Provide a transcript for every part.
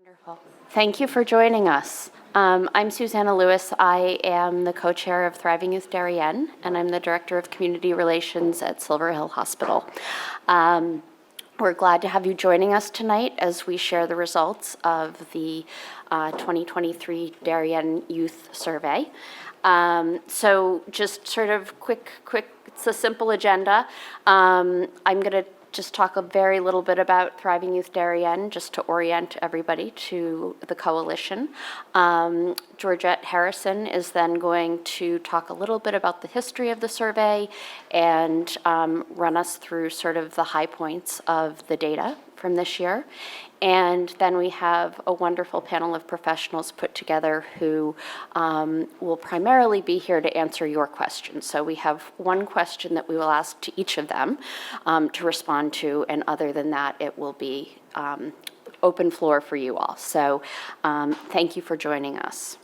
Wonderful. Thank you for joining us. I'm Susanna Lewis. I am the co-chair of Thriving Youth Darien, and I'm the Director of Community Relations at Silver Hill Hospital. We're glad to have you joining us tonight as we share the results of the 2023 Darien Youth Survey. So just sort of quick, it's a simple agenda. I'm going to just talk a very little bit about Thriving Youth Darien, just to orient everybody to the coalition. Georgette Harrison is then going to talk a little bit about the history of the survey and run us through sort of the high points of the data from this year. And then we have a wonderful panel of professionals put together who will primarily be here to answer your questions. So we have one question that we will ask to each of them to respond to, and other than that, it will be open floor for you all. So thank you for joining us.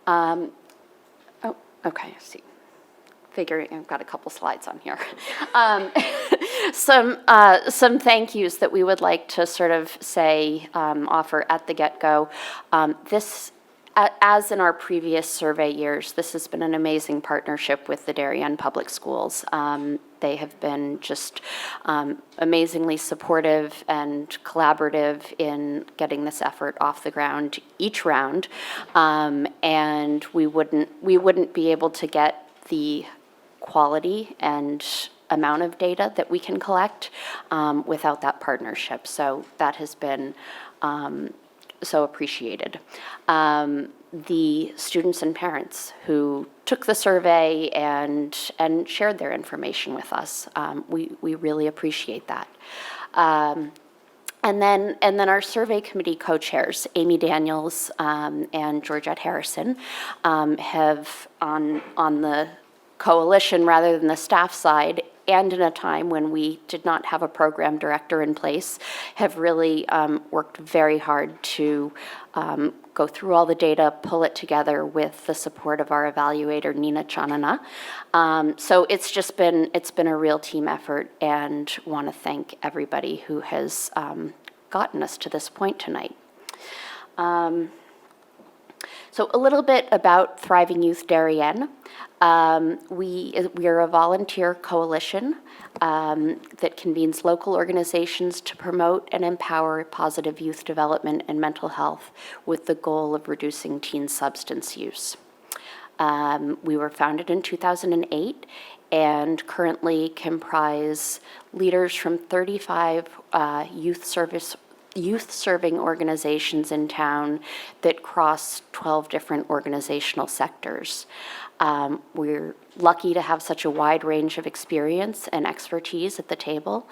Oh, okay, I see. Figuring I've got a couple slides on here. Some thank yous that we would like to sort of say, offer at the get-go. This, as in our previous survey years, this has been an amazing partnership with the Darien Public Schools. They have been just amazingly supportive and collaborative in getting this effort off the ground each round, and we wouldn't be able to get the quality and amount of data that we can collect without that partnership. So that has been so appreciated. The students and parents who took the survey and shared their information with us, we really appreciate that. And then our survey committee co-chairs, Amy Daniels and Georgette Harrison, have on the coalition rather than the staff side, and in a time when we did not have a program director in place, have really worked very hard to go through all the data, pull it together with the support of our evaluator, Nina Chanana. So it's been a real team effort, and want to thank everybody who has gotten us to this point tonight. So a little bit about Thriving Youth Darien. We are a volunteer coalition that convenes local organizations to promote and empower positive youth development and mental health with the goal of reducing teen substance use. We were founded in 2008 and currently comprise leaders from 35 youth-serving organizations in town that cross 12 different organizational sectors. We're lucky to have such a wide range of experience and expertise at the table,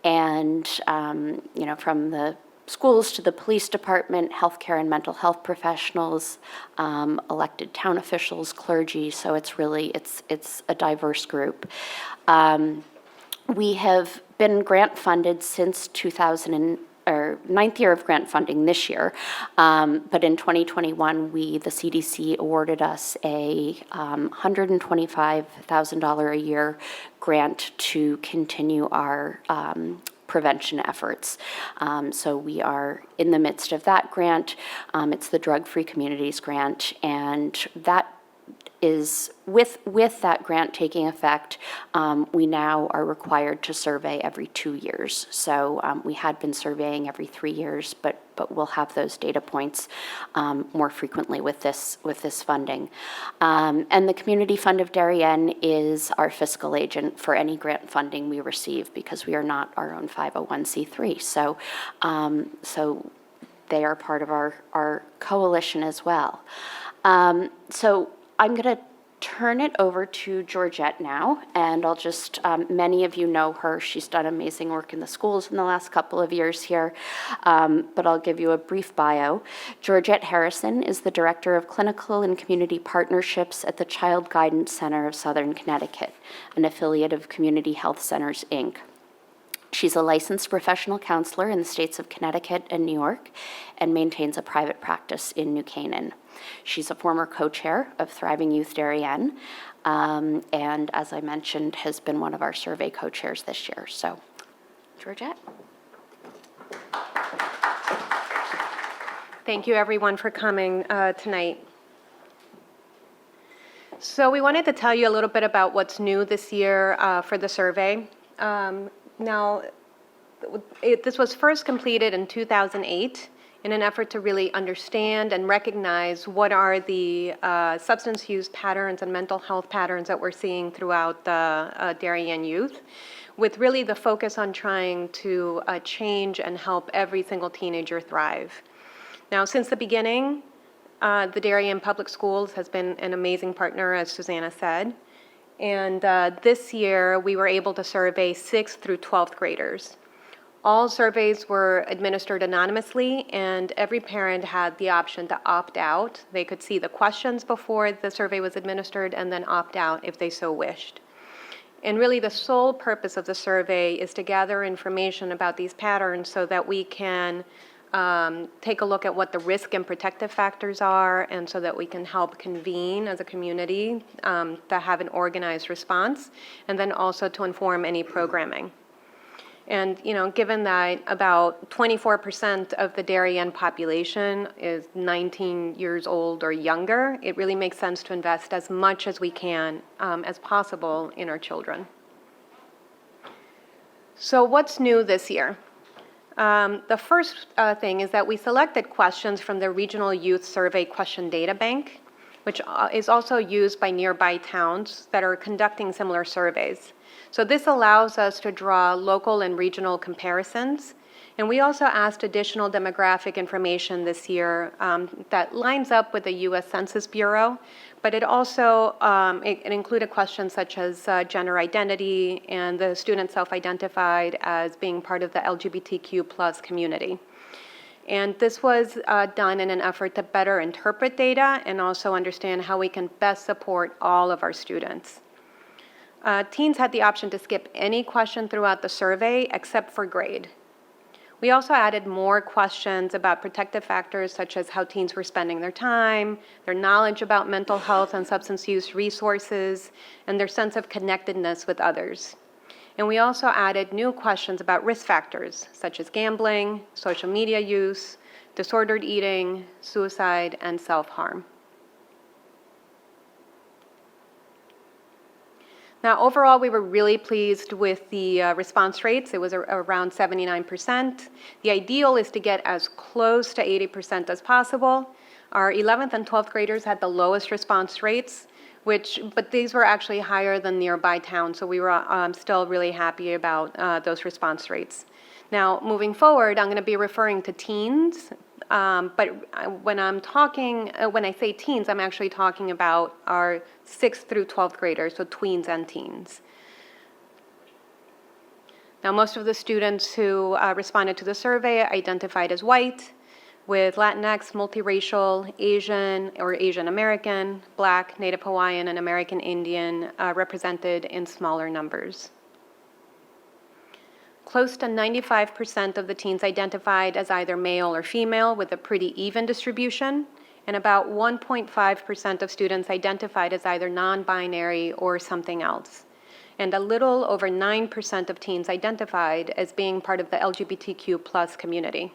and from the schools to the police department, healthcare and mental health professionals, elected town officials, clergy. So it's a diverse group. We have been grant funded since 9th year of grant funding this year, but in 2021, the CDC awarded us a $125,000 a year grant to continue our prevention efforts. So we are in the midst of that grant. It's the Drug Free Communities Grant, and that is with that grant taking effect, we now are required to survey every 2 years. So we had been surveying every 3 years, but we'll have those data points more frequently with this funding. And the Community Fund of Darien is our fiscal agent for any grant funding we receive, because we are not our own 501c3. So they are part of our coalition as well. So I'm going to turn it over to Georgette now, and I'll just, many of you know her. She's done amazing work in the schools in the last couple of years here, but I'll give you a brief bio. Georgette Harrison is the Director of Clinical and Community Partnerships at the Child Guidance Center of Southern Connecticut, an affiliate of Community Health Centers, Inc. She's a licensed professional counselor in the states of Connecticut and New York, and maintains a private practice in New Canaan. She's a former co-chair of Thriving Youth Darien, and as I mentioned, has been one of our survey co-chairs this year. So, Georgette. Thank you, everyone, for coming tonight. So we wanted to tell you a little bit about what's new this year for the survey. This was first completed in 2008 in an effort to really understand and recognize what are the substance use patterns and mental health patterns that we're seeing throughout the Darien youth, with really the focus on trying to change and help every single teenager thrive. Now, since the beginning, the Darien Public Schools has been an amazing partner, as Susanna said. And this year, we were able to survey 6th through 12th graders. All surveys were administered anonymously, and every parent had the option to opt out. They could see the questions before the survey was administered and then opt out if they so wished. And really, the sole purpose of the survey is to gather information about these patterns so that we can take a look at what the risk and protective factors are, and so that we can help convene as a community to have an organized response, and then also to inform any programming. And, given that about 24% of the Darien population is 19 years old or younger, it really makes sense to invest as much as we can as possible in our children. So what's new this year? The first thing is that we selected questions from the Regional Youth Survey Question Data Bank, which is also used by nearby towns that are conducting similar surveys. So this allows us to draw local and regional comparisons. And we also asked additional demographic information this year that lines up with the U.S. Census Bureau, but it also it included questions such as gender identity and the student self-identified as being part of the LGBTQ plus community. And this was done in an effort to better interpret data and also understand how we can best support all of our students. Teens had the option to skip any question throughout the survey except for grade. We also added more questions about protective factors such as how teens were spending their time, their knowledge about mental health and substance use resources, and their sense of connectedness with others. And we also added new questions about risk factors such as gambling, social media use, disordered eating, suicide, and self-harm. Now, overall, we were really pleased with the response rates. It was around 79%. The ideal is to get as close to 80% as possible. Our 11th and 12th graders had the lowest response rates, but these were actually higher than nearby towns, so we were still really happy about those response rates. Now, moving forward, I'm going to be referring to teens, but when I say teens, I'm actually talking about our 6th through 12th graders, so tweens and teens. Now, most of the students who responded to the survey identified as white, with Latinx, multiracial, Asian or Asian American, Black, Native Hawaiian, and American Indian represented in smaller numbers. Close to 95% of the teens identified as either male or female, with a pretty even distribution, and about 1.5% of students identified as either non-binary or something else. And a little over 9% of teens identified as being part of the LGBTQ plus community.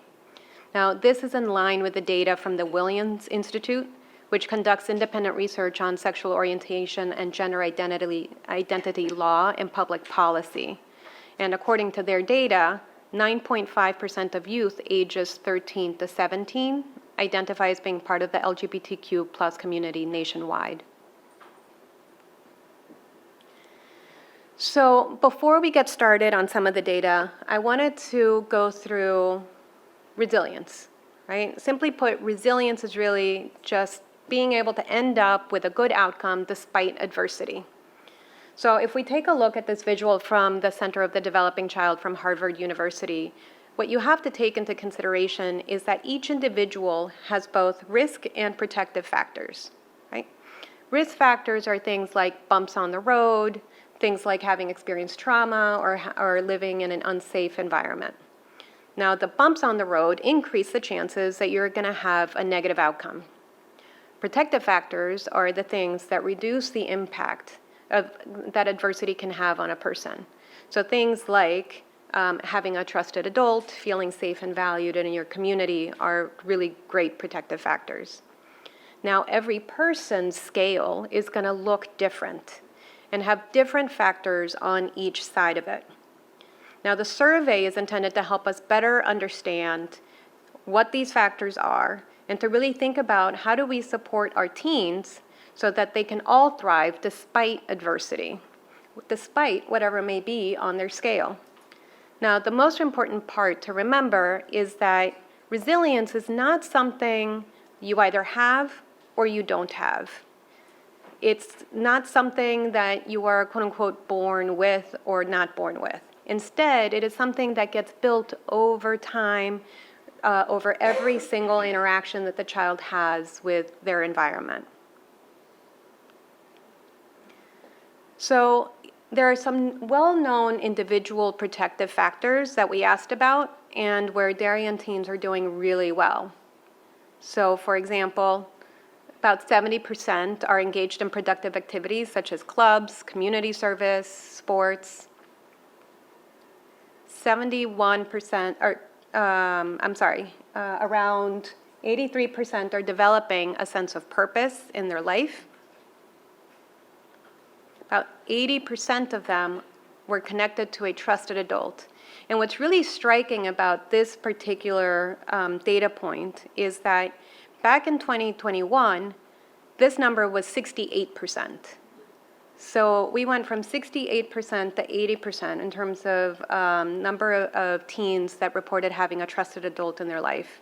Now, this is in line with the data from the Williams Institute, which conducts independent research on sexual orientation and gender identity law and public policy. And according to their data, 9.5% of youth ages 13 to 17 identify as being part of the LGBTQ plus community nationwide. So before we get started on some of the data, I wanted to go through resilience, right? Simply put, resilience is really just being able to end up with a good outcome despite adversity. So if we take a look at this visual from the Center of the Developing Child from Harvard University, what you have to take into consideration is that each individual has both risk and protective factors, right? Risk factors are things like bumps on the road, things like having experienced trauma or living in an unsafe environment. Now, the bumps on the road increase the chances that you're going to have a negative outcome. Protective factors are the things that reduce the impact that adversity can have on a person. So things like having a trusted adult, feeling safe and valued in your community are really great protective factors. Now, every person's scale is going to look different and have different factors on each side of it. Now, the survey is intended to help us better understand what these factors are and to really think about how do we support our teens so that they can all thrive despite adversity, despite whatever may be on their scale. Now, the most important part to remember is that resilience is not something you either have or you don't have. It's not something that you are, quote unquote, born with or not born with. Instead, it is something that gets built over time, over every single interaction that the child has with their environment. So there are some well-known individual protective factors that we asked about and where Darien teens are doing really well. So for example, about 70% are engaged in productive activities such as clubs, community service, sports. around 83% are developing a sense of purpose in their life. About 80% of them were connected to a trusted adult. And what's really striking about this particular data point is that back in 2021, this number was 68%. So we went from 68% to 80% in terms of number of teens that reported having a trusted adult in their life.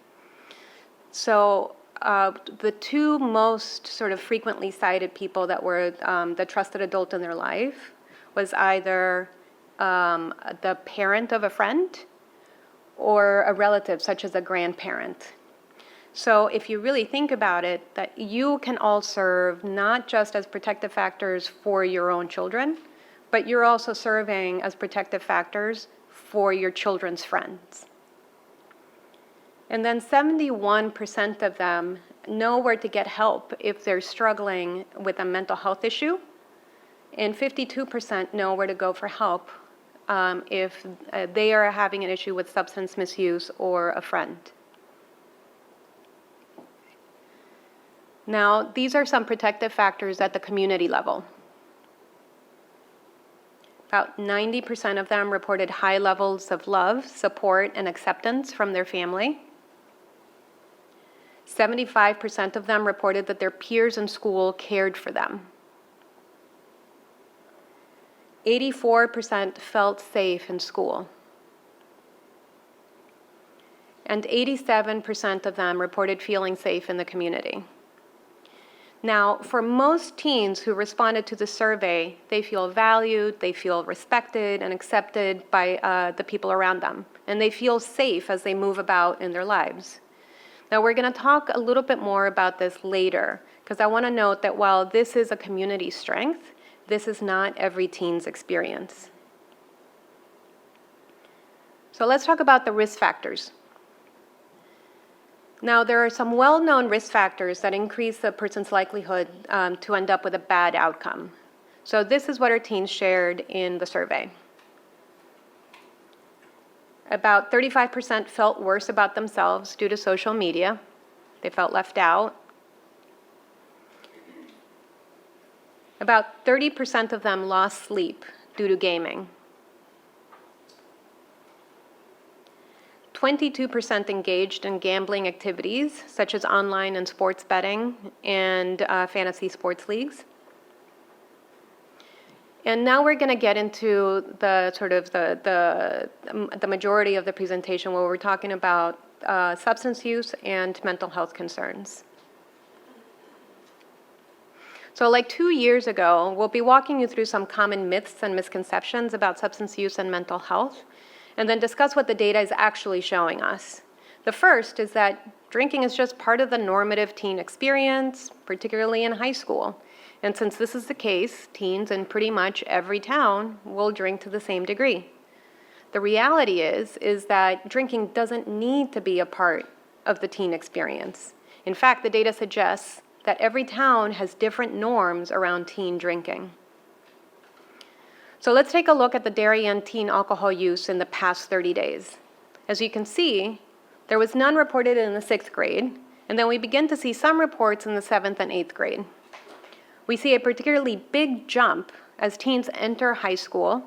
So the two most sort of frequently cited people that were the trusted adult in their life was either the parent of a friend or a relative, such as a grandparent. So if you really think about it, that you can all serve not just as protective factors for your own children, but you're also serving as protective factors for your children's friends. And then 71% of them know where to get help if they're struggling with a mental health issue, and 52% know where to go for help if they are having an issue with substance misuse or a friend. Now, these are some protective factors at the community level. About 90% of them reported high levels of love, support, and acceptance from their family. 75% of them reported that their peers in school cared for them. 84% felt safe in school. And 87% of them reported feeling safe in the community. Now, for most teens who responded to the survey, they feel valued, they feel respected and accepted by the people around them, and they feel safe as they move about in their lives. Now, we're going to talk a little bit more about this later, because I want to note that while this is a community strength, this is not every teen's experience. So let's talk about the risk factors. Now, there are some well-known risk factors that increase a person's likelihood to end up with a bad outcome. So this is what our teens shared in the survey. About 35% felt worse about themselves due to social media. They felt left out. About 30% of them lost sleep due to gaming. 22% engaged in gambling activities, such as online and sports betting and fantasy sports leagues. And now we're going to get into the sort of the majority of the presentation where we're talking about substance use and mental health concerns. So like 2 years ago, we'll be walking you through some common myths and misconceptions about substance use and mental health, and then discuss what the data is actually showing us. The first is that drinking is just part of the normative teen experience, particularly in high school. And since this is the case, teens in pretty much every town will drink to the same degree. The reality is that drinking doesn't need to be a part of the teen experience. In fact, the data suggests that every town has different norms around teen drinking. So let's take a look at the Darien teen alcohol use in the past 30 days. As you can see, there was none reported in the 6th grade, and then we begin to see some reports in the 7th and 8th grade. We see a particularly big jump as teens enter high school,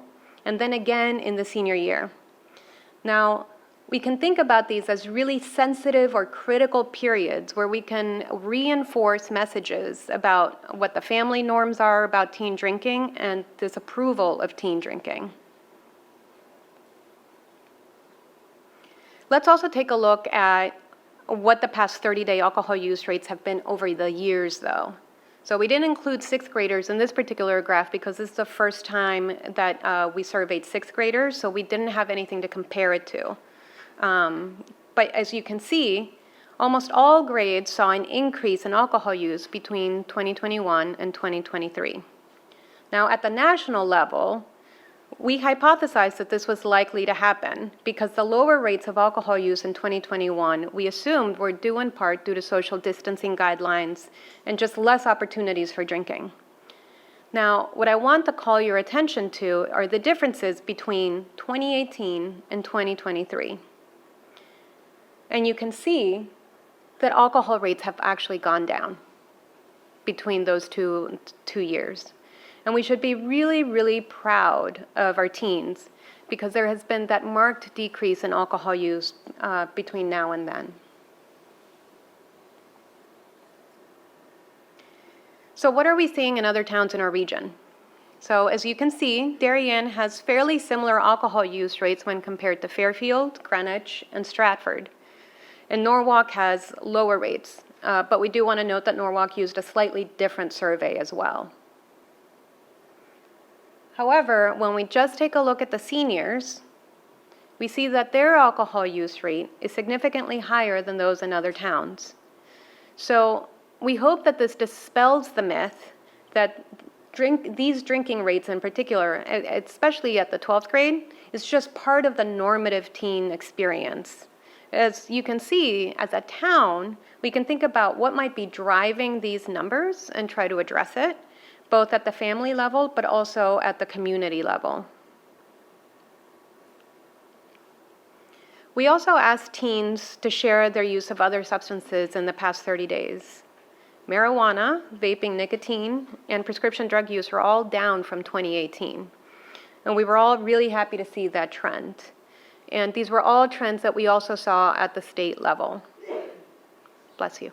and then again in the senior year. Now, we can think about these as really sensitive or critical periods where we can reinforce messages about what the family norms are about teen drinking and disapproval of teen drinking. Let's also take a look at what the past 30-day alcohol use rates have been over the years, though. So we didn't include 6th graders in this particular graph because this is the first time that we surveyed 6th graders, so we didn't have anything to compare it to. But as you can see, almost all grades saw an increase in alcohol use between 2021 and 2023. Now, at the national level, we hypothesized that this was likely to happen because the lower rates of alcohol use in 2021 we assumed were due in part due to social distancing guidelines and just less opportunities for drinking. Now, what I want to call your attention to are the differences between 2018 and 2023. And you can see that alcohol rates have actually gone down between those two years. And we should be really, really proud of our teens because there has been that marked decrease in alcohol use between now and then. So what are we seeing in other towns in our region? So as you can see, Darien has fairly similar alcohol use rates when compared to Fairfield, Greenwich, and Stratford. And Norwalk has lower rates, but we do want to note that Norwalk used a slightly different survey as well. However, when we just take a look at the seniors, we see that their alcohol use rate is significantly higher than those in other towns. So we hope that this dispels the myth that these drinking rates in particular, especially at the 12th grade, is just part of the normative teen experience. As you can see, as a town, we can think about what might be driving these numbers and try to address it, both at the family level, but also at the community level. We also asked teens to share their use of other substances in the past 30 days. Marijuana, vaping, nicotine, and prescription drug use were all down from 2018. And we were all really happy to see that trend. And these were all trends that we also saw at the state level. Bless you.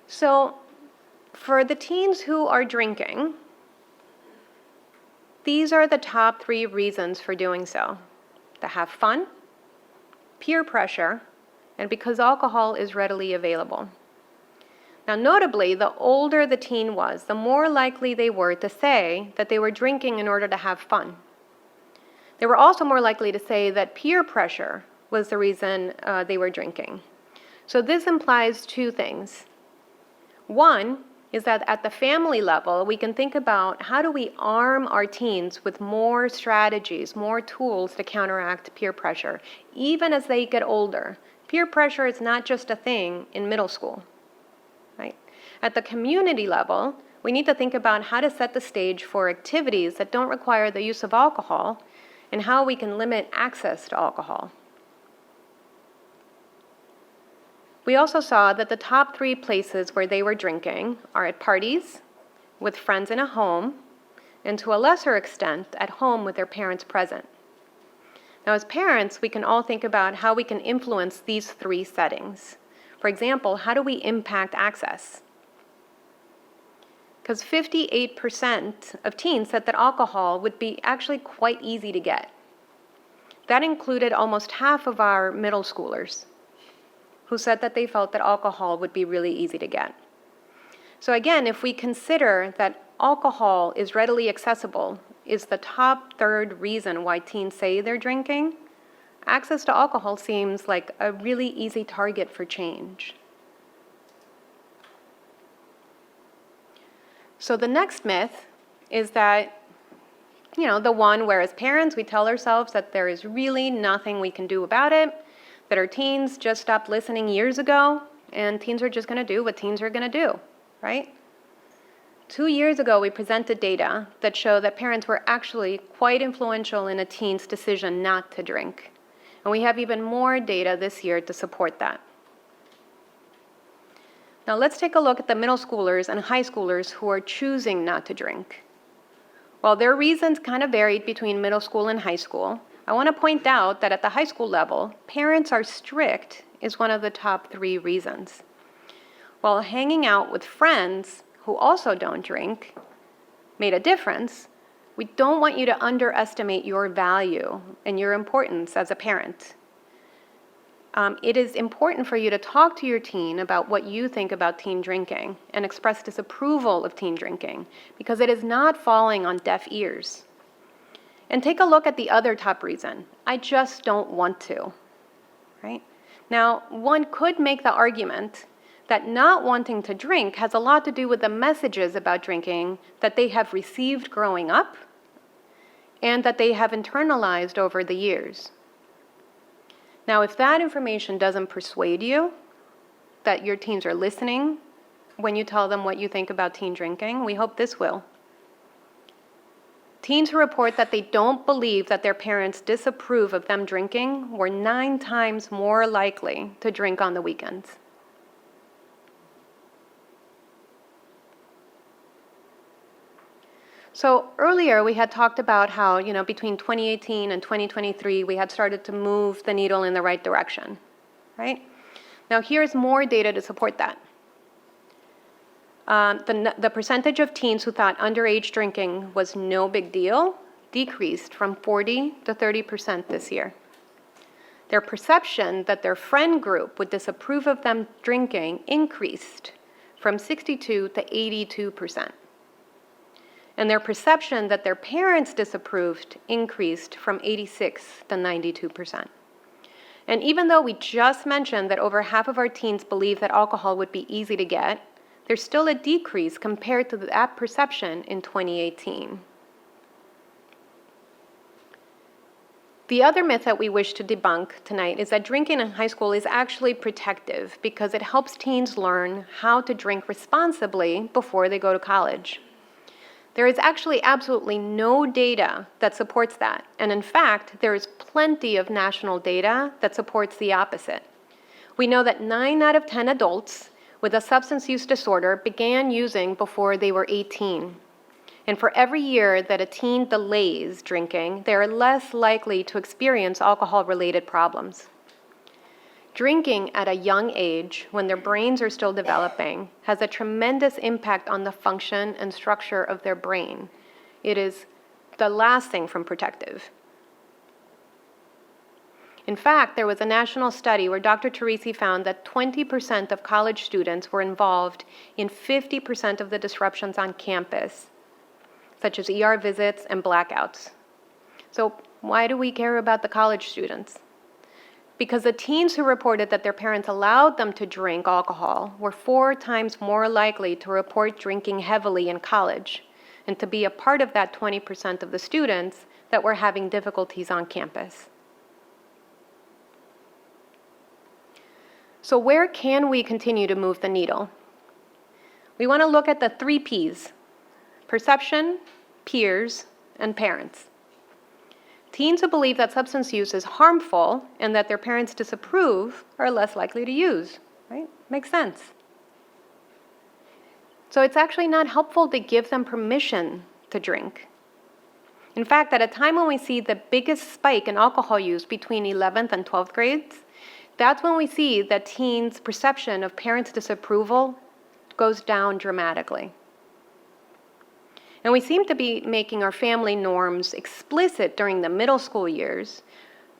So for the teens who are drinking, these are the top 3 reasons for doing so: to have fun, peer pressure, and because alcohol is readily available. Now, notably, the older the teen was, the more likely they were to say that they were drinking in order to have fun. They were also more likely to say that peer pressure was the reason they were drinking. So this implies 2 things. One is that at the family level, we can think about how do we arm our teens with more strategies, more tools to counteract peer pressure, even as they get older. Peer pressure is not just a thing in middle school, right? At the community level, we need to think about how to set the stage for activities that don't require the use of alcohol and how we can limit access to alcohol. We also saw that the top 3 places where they were drinking are at parties, with friends in a home, and to a lesser extent, at home with their parents present. Now, as parents, we can all think about how we can influence these 3 settings. For example, how do we impact access? Because 58% of teens said that alcohol would be actually quite easy to get. That included almost half of our middle schoolers who said that they felt that alcohol would be really easy to get. So again, if we consider that alcohol is readily accessible, is the top 3rd reason why teens say they're drinking, access to alcohol seems like a really easy target for change. So the next myth is that, the one where as parents we tell ourselves that there is really nothing we can do about it, that our teens just stopped listening years ago, and teens are just going to do what teens are going to do, right? 2 years ago, we presented data that showed that parents were actually quite influential in a teen's decision not to drink. And we have even more data this year to support that. Now let's take a look at the middle schoolers and high schoolers who are choosing not to drink. While their reasons kind of varied between middle school and high school, I want to point out that at the high school level, parents are strict is one of the top 3 reasons. While hanging out with friends who also don't drink made a difference, we don't want you to underestimate your value and your importance as a parent. It is important for you to talk to your teen about what you think about teen drinking and express disapproval of teen drinking, because it is not falling on deaf ears. And take a look at the other top reason. I just don't want to, right? Now, one could make the argument that not wanting to drink has a lot to do with the messages about drinking that they have received growing up and that they have internalized over the years. Now, if that information doesn't persuade you that your teens are listening when you tell them what you think about teen drinking, we hope this will. Teens who report that they don't believe that their parents disapprove of them drinking were 9 times more likely to drink on the weekends. So earlier we had talked about how, between 2018 and 2023, we had started to move the needle in the right direction, right? Now here's more data to support that. The percentage of teens who thought underage drinking was no big deal decreased from 40 to 30% this year. Their perception that their friend group would disapprove of them drinking increased from 62 to 82%. And their perception that their parents disapproved increased from 86 to 92%. And even though we just mentioned that over half of our teens believe that alcohol would be easy to get, there's still a decrease compared to that perception in 2018. The other myth that we wish to debunk tonight is that drinking in high school is actually protective because it helps teens learn how to drink responsibly before they go to college. There is actually absolutely no data that supports that. And in fact, there is plenty of national data that supports the opposite. We know that 9 out of 10 adults with a substance use disorder began using before they were 18. And for every year that a teen delays drinking, they are less likely to experience alcohol-related problems. Drinking at a young age, when their brains are still developing, has a tremendous impact on the function and structure of their brain. It is the last thing from protective. In fact, there was a national study where Dr. Teresi found that 20% of college students were involved in 50% of the disruptions on campus, such as ER visits and blackouts. So why do we care about the college students? Because the teens who reported that their parents allowed them to drink alcohol were 4 times more likely to report drinking heavily in college and to be a part of that 20% of the students that were having difficulties on campus. So where can we continue to move the needle? We want to look at the 3 Ps: perception, peers, and parents. Teens who believe that substance use is harmful and that their parents disapprove are less likely to use, right? Makes sense. So it's actually not helpful to give them permission to drink. In fact, at a time when we see the biggest spike in alcohol use between 11th and 12th grades, that's when we see that teens' perception of parents' disapproval goes down dramatically. And we seem to be making our family norms explicit during the middle school years,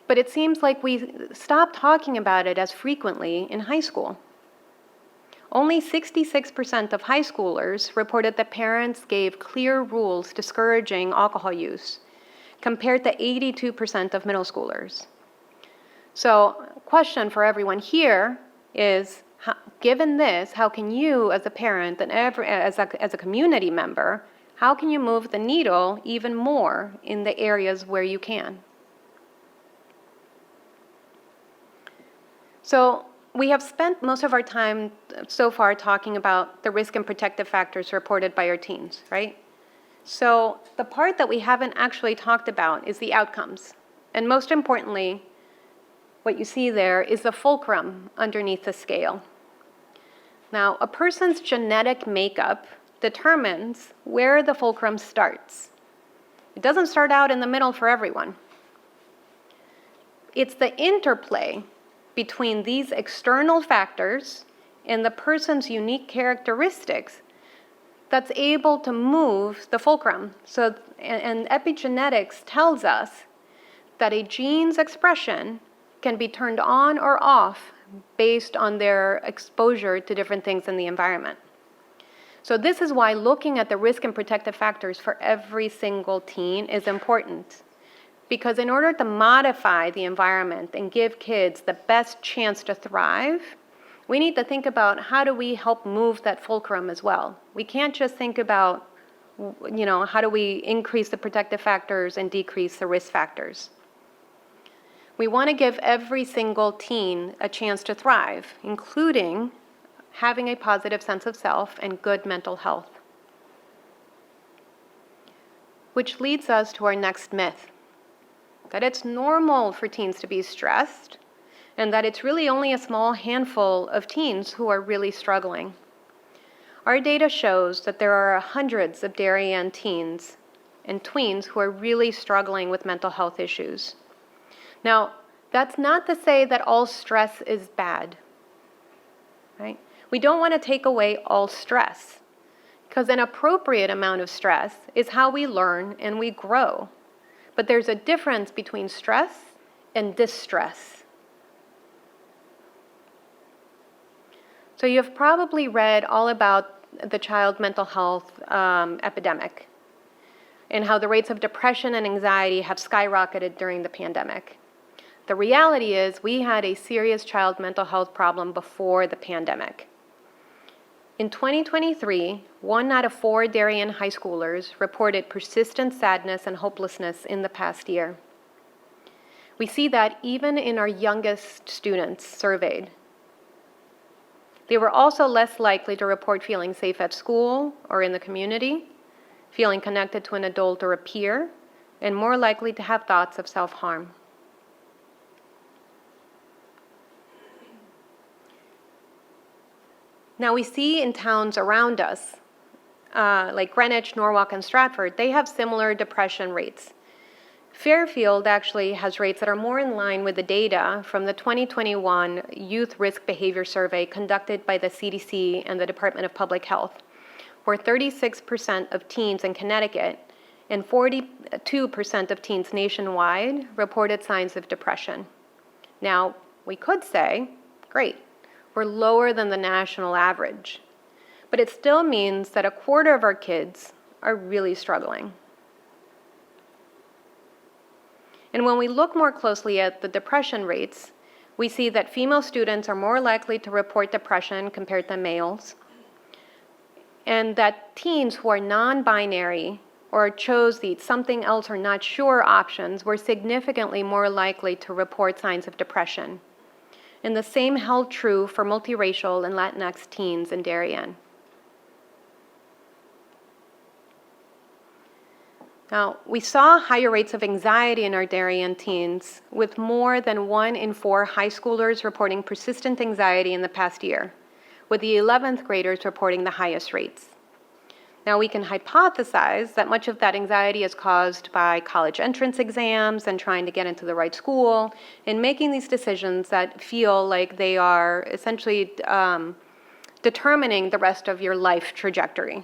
but it seems like we stopped talking about it as frequently in high school. Only 66% of high schoolers reported that parents gave clear rules discouraging alcohol use, compared to 82% of middle schoolers. So, question for everyone here is, given this, how can you as a parent and as a community member, how can you move the needle even more in the areas where you can? So we have spent most of our time so far talking about the risk and protective factors reported by our teens, right? So the part that we haven't actually talked about is the outcomes. And most importantly, what you see there is the fulcrum underneath the scale. Now, a person's genetic makeup determines where the fulcrum starts. It doesn't start out in the middle for everyone. It's the interplay between these external factors and the person's unique characteristics that's able to move the fulcrum. So, and epigenetics tells us that a gene's expression can be turned on or off based on their exposure to different things in the environment. So this is why looking at the risk and protective factors for every single teen is important. Because in order to modify the environment and give kids the best chance to thrive, we need to think about how do we help move that fulcrum as well. We can't just think about, how do we increase the protective factors and decrease the risk factors. We want to give every single teen a chance to thrive, including having a positive sense of self and good mental health. Which leads us to our next myth, that it's normal for teens to be stressed, and that it's really only a small handful of teens who are really struggling. Our data shows that there are hundreds of Darien teens and tweens who are really struggling with mental health issues. Now, that's not to say that all stress is bad, right? We don't want to take away all stress, because an appropriate amount of stress is how we learn and we grow. But there's a difference between stress and distress. So you've probably read all about the child mental health epidemic and how the rates of depression and anxiety have skyrocketed during the pandemic. The reality is we had a serious child mental health problem before the pandemic. In 2023, 1 out of 4 Darien high schoolers reported persistent sadness and hopelessness in the past year. We see that even in our youngest students surveyed. They were also less likely to report feeling safe at school or in the community, feeling connected to an adult or a peer, and more likely to have thoughts of self-harm. Now we see in towns around us, like Greenwich, Norwalk, and Stratford, they have similar depression rates. Fairfield actually has rates that are more in line with the data from the 2021 Youth Risk Behavior Survey conducted by the CDC and the Department of Public Health, where 36% of teens in Connecticut and 42% of teens nationwide reported signs of depression. Now, we could say, great, we're lower than the national average, but it still means that a quarter of our kids are really struggling. And when we look more closely at the depression rates, we see that female students are more likely to report depression compared to males, and that teens who are non-binary or chose the something else or not sure options were significantly more likely to report signs of depression. And the same held true for multiracial and Latinx teens in Darien. Now, we saw higher rates of anxiety in our Darien teens, with more than 1 in 4 high schoolers reporting persistent anxiety in the past year, with the 11th graders reporting the highest rates. Now, we can hypothesize that much of that anxiety is caused by college entrance exams and trying to get into the right school and making these decisions that feel like they are essentially determining the rest of your life trajectory.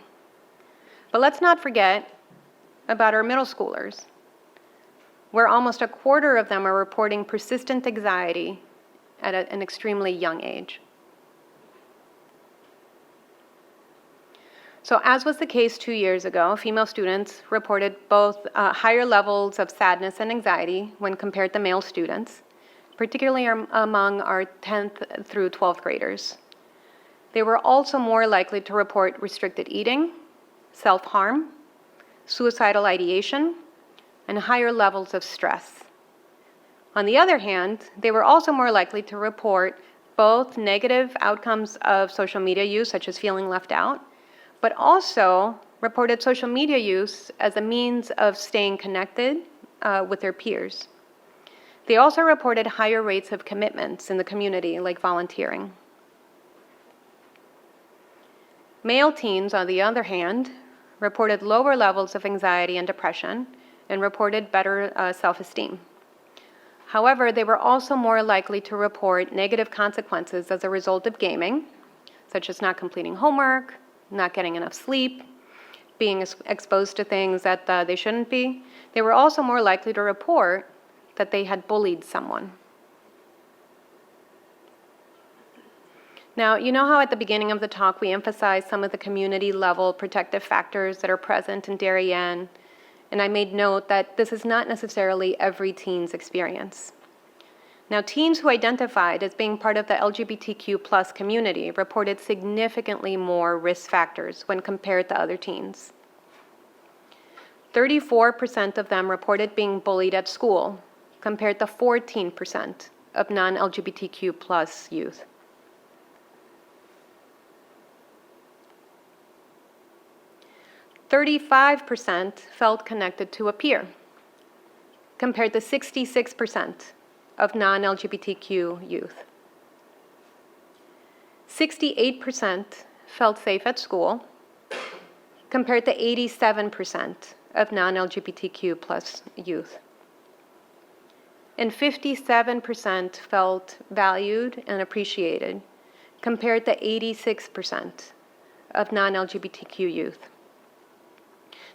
But let's not forget about our middle schoolers, where almost a quarter of them are reporting persistent anxiety at an extremely young age. So as was the case 2 years ago, female students reported both higher levels of sadness and anxiety when compared to male students, particularly among our 10th through 12th graders. They were also more likely to report restricted eating, self-harm, suicidal ideation, and higher levels of stress. On the other hand, they were also more likely to report both negative outcomes of social media use, such as feeling left out, but also reported social media use as a means of staying connected with their peers. They also reported higher rates of commitments in the community, like volunteering. Male teens, on the other hand, reported lower levels of anxiety and depression and reported better self-esteem. However, they were also more likely to report negative consequences as a result of gaming, such as not completing homework, not getting enough sleep, being exposed to things that they shouldn't be. They were also more likely to report that they had bullied someone. Now, you know how at the beginning of the talk we emphasized some of the community-level protective factors that are present in Darien, and I made note that this is not necessarily every teen's experience. Now, teens who identified as being part of the LGBTQ+ community reported significantly more risk factors when compared to other teens. 34% of them reported being bullied at school, compared to 14% of non-LGBTQ+ youth. "35% felt connected to a peer, compared to 66% of non-LGBTQ youth. 68% felt safe at school, compared to 87% of non-LGBTQ+ youth. And 57% felt valued and appreciated, compared to 86% of non-LGBTQ youth.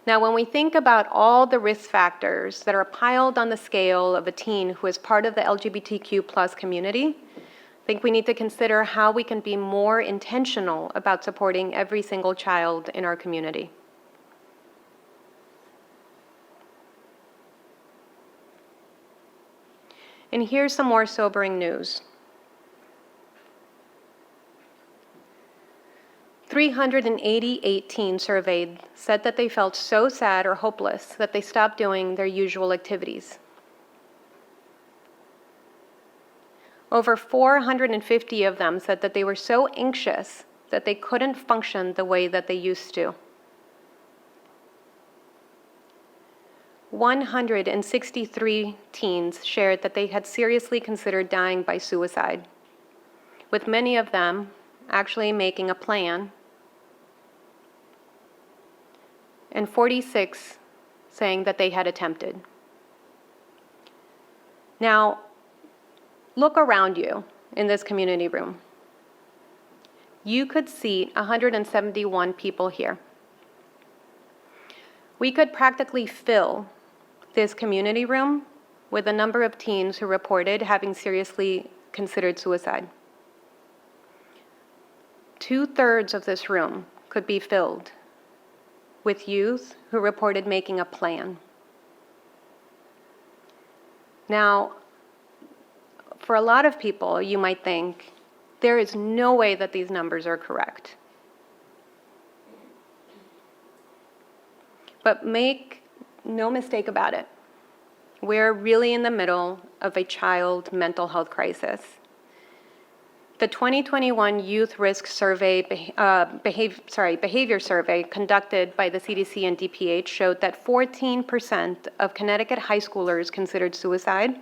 Now, when we think about all the risk factors that are piled on the scale of a teen who is part of the LGBTQ+ community, I think we need to consider how we can be more intentional about supporting every single child in our community. And here's some more sobering news. 388 teens surveyed said that they felt so sad or hopeless that they stopped doing their usual activities. Over 450 of them said that they were so anxious that they couldn't function the way that they used to. 163 teens shared that they had seriously considered dying by suicide, with many of them actually making a plan, and 46 saying that they had attempted. Now, look around you in this community room. You could seat 171 people here. We could practically fill this community room with the number of teens who reported having seriously considered suicide. 2/3 of this room could be filled with youth who reported making a plan. Now, for a lot of people, you might think, there is no way that these numbers are correct. But make no mistake about it. We're really in the middle of a child mental health crisis. The 2021 Youth Risk Survey, Behavior Survey conducted by the CDC and DPH showed that 14% of Connecticut high schoolers considered suicide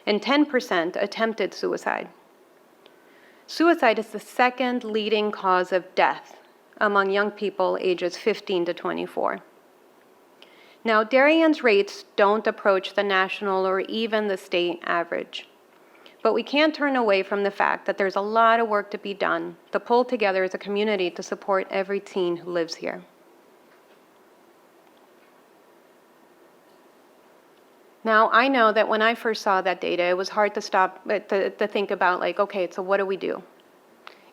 and 10% attempted suicide. Suicide is the second leading cause of death among young people ages 15 to 24. Now, Darien's rates don't approach the national or even the state average. But we can't turn away from the fact that there's a lot of work to be done to pull together as a community to support every teen who lives here. Now, I know that when I first saw that data, it was hard to think about, like, okay, so what do we do?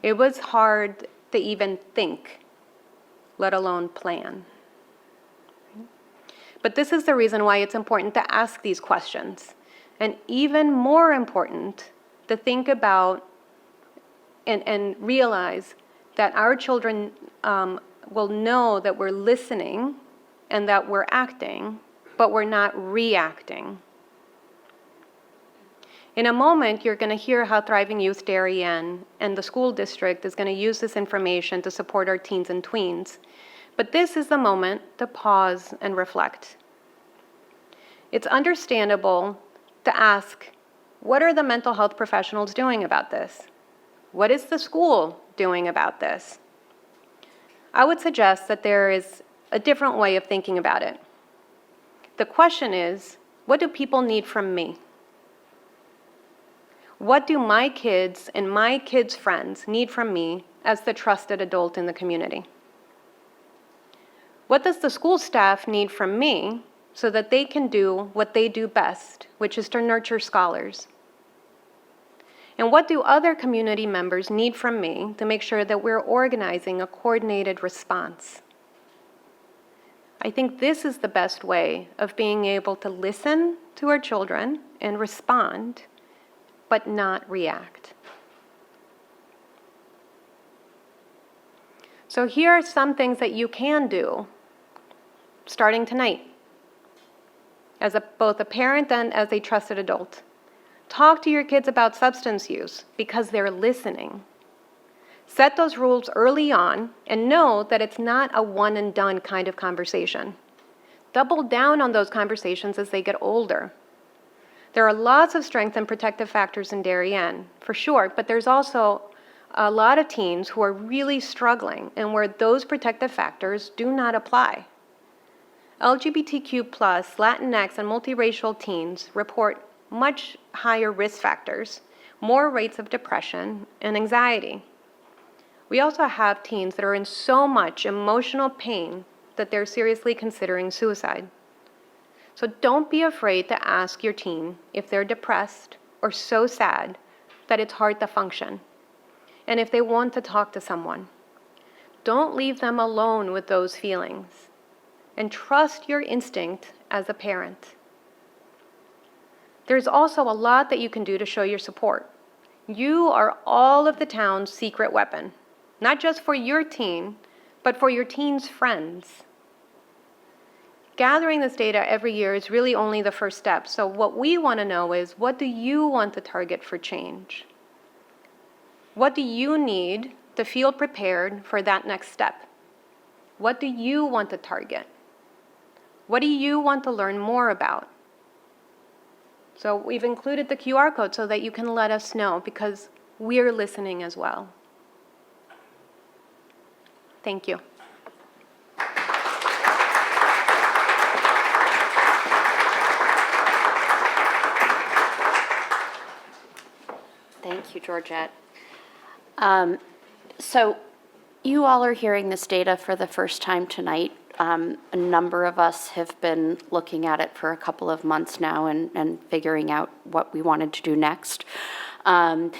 It was hard to even think, let alone plan. But this is the reason why it's important to ask these questions. And even more important, to think about and realize that our children will know that we're listening and that we're acting, but we're not reacting. In a moment, you're going to hear how Thriving Youth Darien and the school district is going to use this information to support our teens and tweens. But this is the moment to pause and reflect. It's understandable to ask, what are the mental health professionals doing about this? What is the school doing about this? I would suggest that there is a different way of thinking about it. The question is, what do people need from me? What do my kids and my kids' friends need from me as the trusted adult in the community? What does the school staff need from me so that they can do what they do best, which is to nurture scholars? And what do other community members need from me to make sure that we're organizing a coordinated response? I think this is the best way of being able to listen to our children and respond, but not react. So here are some things that you can do starting tonight as both a parent and as a trusted adult. Talk to your kids about substance use because they're listening. Set those rules early on and know that it's not a one and done kind of conversation. Double down on those conversations as they get older. There are lots of strength and protective factors in Darien, for sure, but there's also a lot of teens who are really struggling and where those protective factors do not apply. LGBTQ+, Latinx, and multiracial teens report much higher risk factors, more rates of depression and anxiety. We also have teens that are in so much emotional pain that they're seriously considering suicide. So don't be afraid to ask your teen if they're depressed or so sad that it's hard to function, and if they want to talk to someone. Don't leave them alone with those feelings, and trust your instinct as a parent. There's also a lot that you can do to show your support. You are all of the town's secret weapon, not just for your teen, but for your teen's friends. Gathering this data every year is really only the first step. So what we want to know is, what do you want to target for change? What do you need to feel prepared for that next step? What do you want to target? What do you want to learn more about? So we've included the QR code so that you can let us know, because we're listening as well. Thank you. Thank you, Georgette. So you all are hearing this data for the first time tonight. A number of us have been looking at it for a couple of months now and figuring out what we wanted to do next. And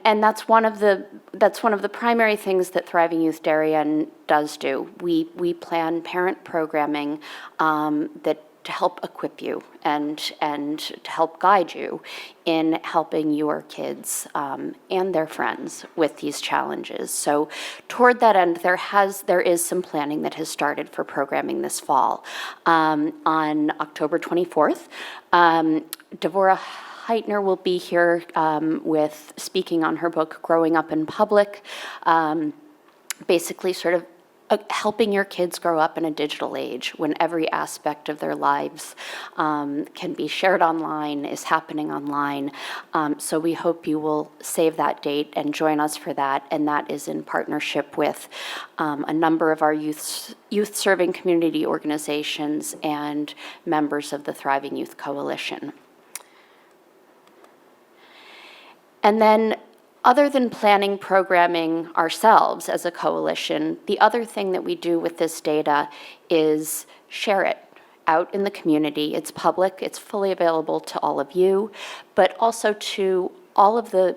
that's one of the primary things that Thriving Youth Darien does do. We plan parent programming that to help equip you and to help guide you in helping your kids and their friends with these challenges. So toward that end, there is some planning that has started for programming this fall. On October 24th, Devorah Heitner will be here with speaking on her book, Growing Up in Public, basically sort of helping your kids grow up in a digital age when every aspect of their lives can be shared online, is happening online. So we hope you will save that date and join us for that. And that is in partnership with a number of our youth-serving community organizations and members of the Thriving Youth Coalition. And then, other than planning programming ourselves as a coalition, the other thing that we do with this data is share it out in the community. It's public, it's fully available to all of you, but also to all of the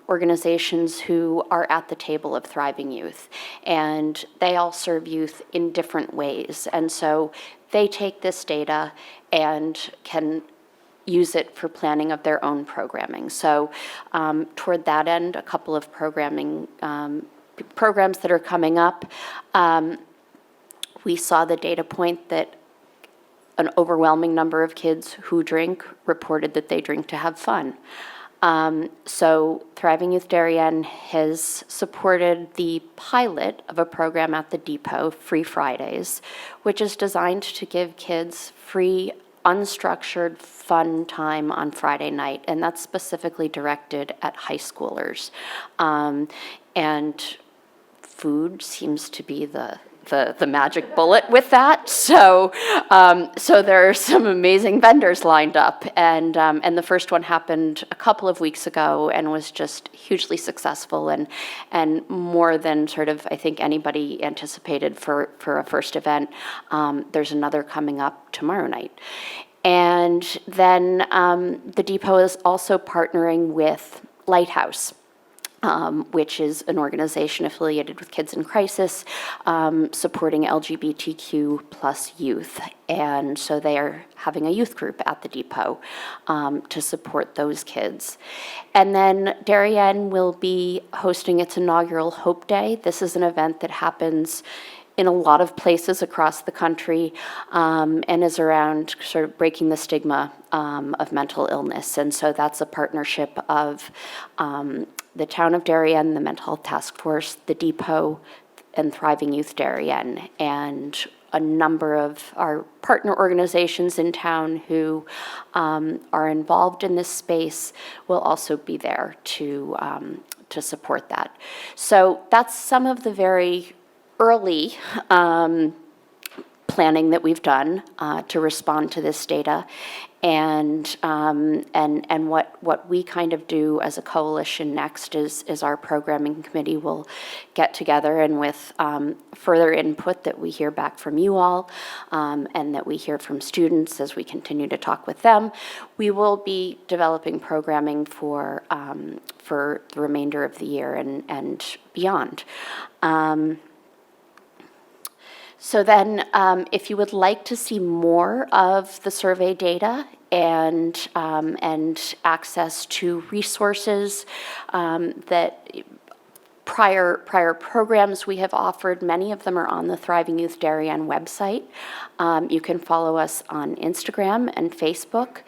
organizations who are at the table of Thriving Youth. And they all serve youth in different ways. And so they take this data and can use it for planning of their own programming. So toward that end, a couple of programs that are coming up, we saw the data point that an overwhelming number of kids who drink reported that they drink to have fun. So Thriving Youth Darien has supported the pilot of a program at the depot, Free Fridays, which is designed to give kids free, unstructured, fun time on Friday night, and that's specifically directed at high schoolers. And food seems to be the magic bullet with that. So there are some amazing vendors lined up, and the first one happened a couple of weeks ago and was just hugely successful and more than sort of I think anybody anticipated for a first event. There's another coming up tomorrow night. And then the depot is also partnering with Lighthouse, which is an organization affiliated with Kids in Crisis, supporting LGBTQ plus youth. And so they are having a youth group at the depot to support those kids. And then Darien will be hosting its inaugural Hope Day. This is an event that happens in a lot of places across the country, and is around sort of breaking the stigma of mental illness. And so that's a partnership of the town of Darien, the Mental Health Task Force, the depot, and Thriving Youth Darien. And a number of our partner organizations in town who are involved in this space will also be there to support that. So that's some of the very early planning that we've done to respond to this data, and what we kind of do as a coalition next is our programming committee will get together, and with further input that we hear back from you all and that we hear from students as we continue to talk with them, we will be developing programming for the remainder of the year and beyond. So then, if you would like to see more of the survey data and access to resources that prior programs we have offered, many of them are on the Thriving Youth Darien website. You can follow us on Instagram and Facebook,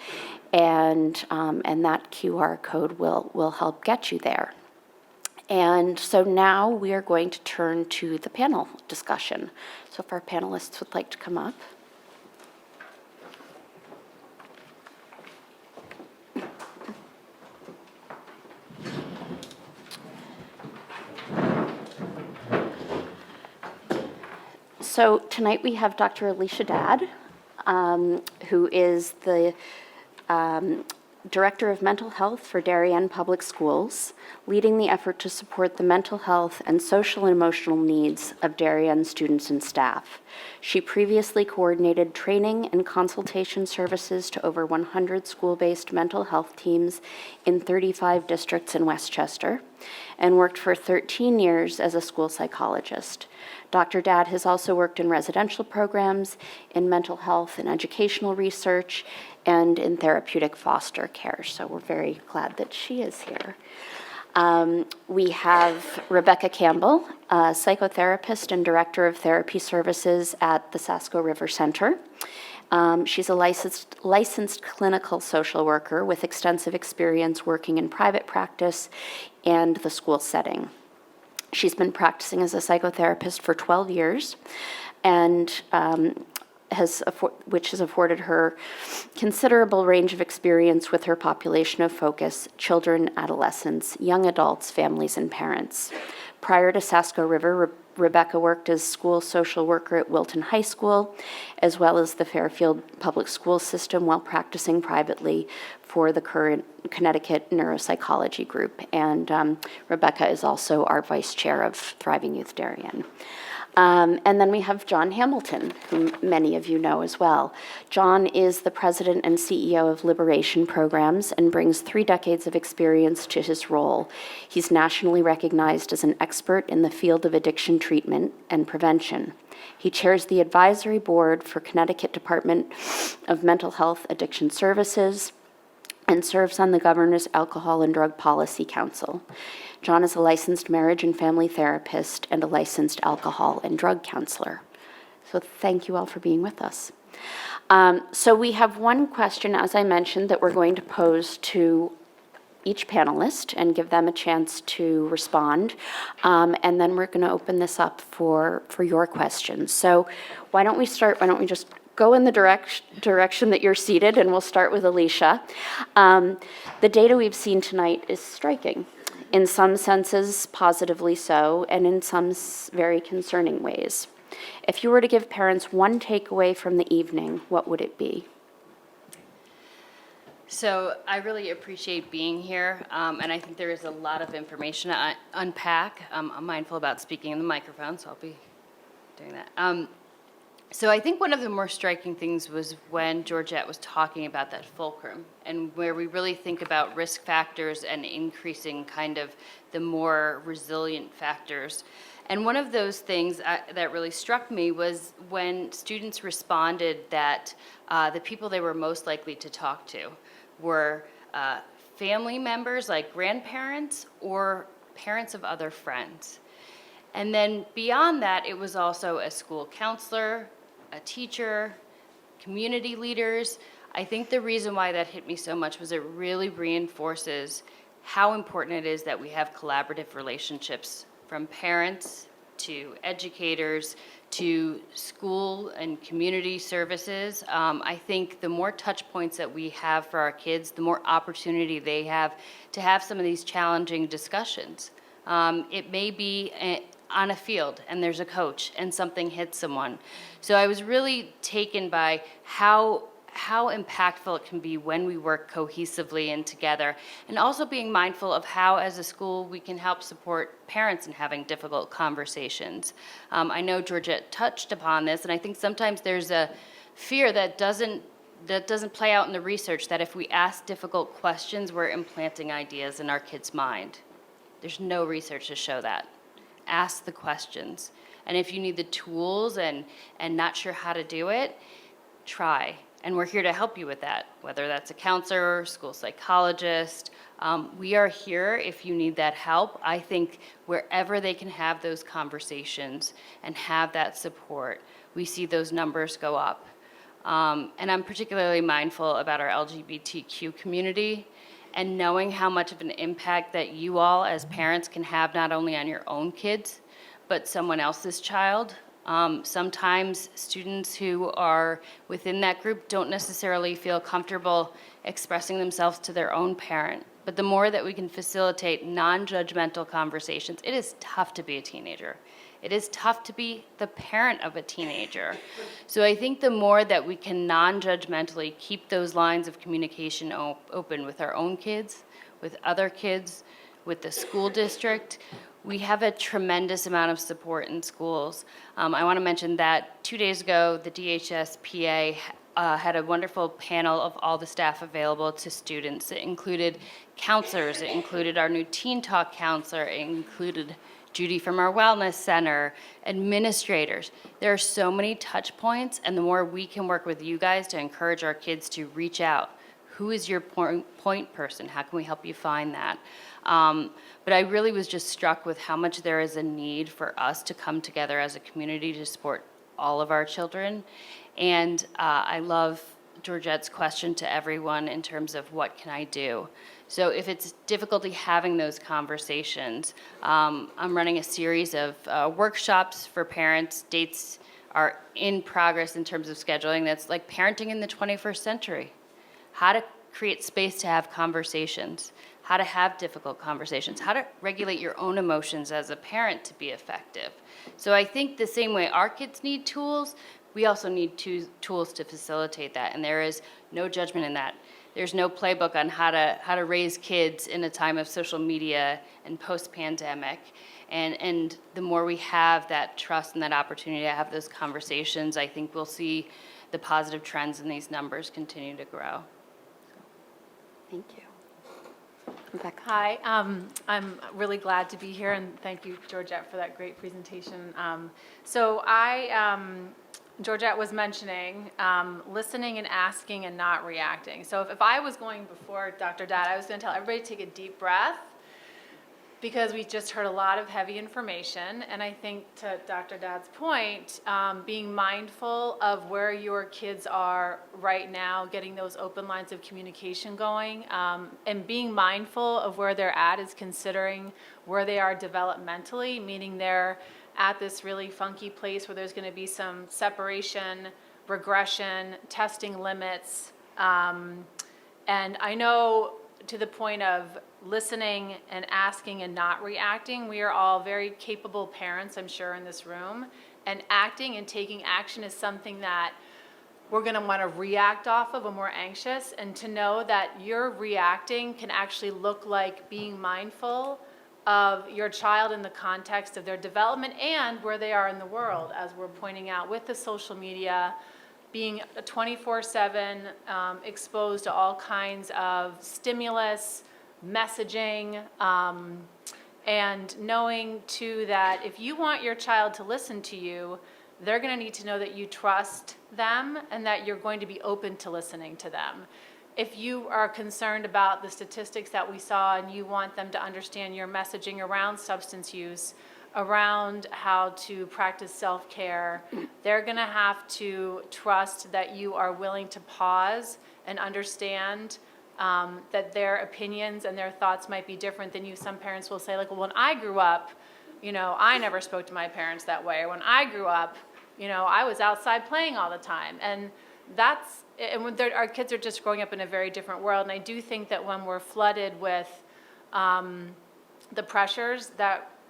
and that QR code will help get you there. And so now we are going to turn to the panel discussion. So if our panelists would like to come up. So tonight we have Dr. Alycia Dadd, who is the Director of Mental Health for Darien Public Schools, leading the effort to support the mental health and social and emotional needs of Darien students and staff. She previously coordinated training and consultation services to over 100 school-based mental health teams in 35 districts in Westchester and worked for 13 years as a school psychologist. Dr. Dadd has also worked in residential programs, in mental health and educational research, and in therapeutic foster care. So we're very glad that she is here. We have Rebecca Campbell, a psychotherapist and director of therapy services at the Sasco River Center. She's a licensed clinical social worker with extensive experience working in private practice and the school setting. She's been practicing as a psychotherapist for 12 years, and which has afforded her considerable range of experience with her population of focus: children, adolescents, young adults, families, and parents. Prior to Sasco River, Rebecca worked as school social worker at Wilton High School, as well as the Fairfield Public School System, while practicing privately for the current Connecticut Neuropsychology Group. And Rebecca is also our vice chair of Thriving Youth Darien. And then we have John Hamilton, whom many of you know as well. John is the president and CEO of Liberation Programs and brings 3 decades of experience to his role. He's nationally recognized as an expert in the field of addiction treatment and prevention. He chairs the advisory board for Connecticut Department of Mental Health Addiction Services and serves on the Governor's Alcohol and Drug Policy Council. John is a licensed marriage and family therapist and a licensed alcohol and drug counselor. So thank you all for being with us. So we have one question, as I mentioned, that we're going to pose to each panelist and give them a chance to respond. And then we're going to open this up for your questions. So why don't we just go in the direction that you're seated, and we'll start with Alycia. The data we've seen tonight is striking. In some senses, positively so, and in some very concerning ways. If you were to give parents one takeaway from the evening, what would it be? So I really appreciate being here, and I think there is a lot of information to unpack. I'm mindful about speaking in the microphone, so I'll be doing that. So I think one of the more striking things was when Georgette was talking about that fulcrum, and where we really think about risk factors and increasing kind of the more resilient factors. And one of those things that really struck me was when students responded that the people they were most likely to talk to were family members like grandparents or parents of other friends. And then beyond that, it was also a school counselor, a teacher, community leaders. I think the reason why that hit me so much was it really reinforces how important it is that we have collaborative relationships from parents to educators to school and community services. I think the more touch points that we have for our kids, the more opportunity they have to have some of these challenging discussions. It may be on a field and there's a coach and something hits someone. So I was really taken by how impactful it can be when we work cohesively and together, and also being mindful of how, as a school, we can help support parents in having difficult conversations. I know Georgette touched upon this, and I think sometimes there's a fear that doesn't play out in the research, that if we ask difficult questions, we're implanting ideas in our kids' mind. There's no research to show that. Ask the questions. And if you need the tools and not sure how to do it, try. And we're here to help you with that, whether that's a counselor, school psychologist. We are here if you need that help. I think wherever they can have those conversations and have that support, we see those numbers go up. And I'm particularly mindful about our LGBTQ community and knowing how much of an impact that you all as parents can have not only on your own kids, but someone else's child. Sometimes students who are within that group don't necessarily feel comfortable expressing themselves to their own parent. But the more that we can facilitate non-judgmental conversations, it is tough to be a teenager. It is tough to be the parent of a teenager. So I think the more that we can non-judgmentally keep those lines of communication open with our own kids, with other kids, with the school district, we have a tremendous amount of support in schools. I want to mention that 2 days ago, the DHS PA had a wonderful panel of all the staff available to students. It included counselors, it included our new Teen Talk counselor, it included Judy from our Wellness Center, administrators. There are so many touch points, and the more we can work with you guys to encourage our kids to reach out. Who is your point person? How can we help you find that? But I really was just struck with how much there is a need for us to come together as a community to support all of our children. And I love Georgette's question to everyone in terms of what can I do? So if it's difficulty having those conversations, I'm running a series of workshops for parents. Dates are in progress in terms of scheduling. That's like parenting in the 21st century. How to create space to have conversations, how to have difficult conversations, how to regulate your own emotions as a parent to be effective. So I think the same way our kids need tools, we also need tools to facilitate that, and there is no judgment in that. There's no playbook on how to raise kids in a time of social media and post-pandemic. And the more we have that trust and that opportunity to have those conversations, I think we'll see the positive trends in these numbers continue to grow. Thank you. Rebecca. Hi, I'm really glad to be here, and thank you, Georgette, for that great presentation. Georgette was mentioning listening and asking and not reacting. So if I was going before Dr. Dadd, I was going to tell everybody to take a deep breath, because we just heard a lot of heavy information. And I think to Dr. Dadd's point, being mindful of where your kids are right now, getting those open lines of communication going, and being mindful of where they're at is considering where they are developmentally, meaning they're at this really funky place where there's going to be some separation, regression, testing limits. And I know to the point of listening and asking and not reacting, we are all very capable parents, I'm sure, in this room. And acting and taking action is something that we're going to want to react off of when we're anxious. And to know that your reacting can actually look like being mindful of your child in the context of their development and where they are in the world, as we're pointing out with the social media, being 24/7 exposed to all kinds of stimulus, messaging, and knowing too that if you want your child to listen to you, they're going to need to know that you trust them and that you're going to be open to listening to them. If you are concerned about the statistics that we saw and you want them to understand your messaging around substance use, around how to practice self-care, they're going to have to trust that you are willing to pause and understand that their opinions and their thoughts might be different than you. Some parents will say, like, well, when I grew up, I never spoke to my parents that way. Or when I grew up, I was outside playing all the time. And our kids are just growing up in a very different world. And I do think that when we're flooded with the pressures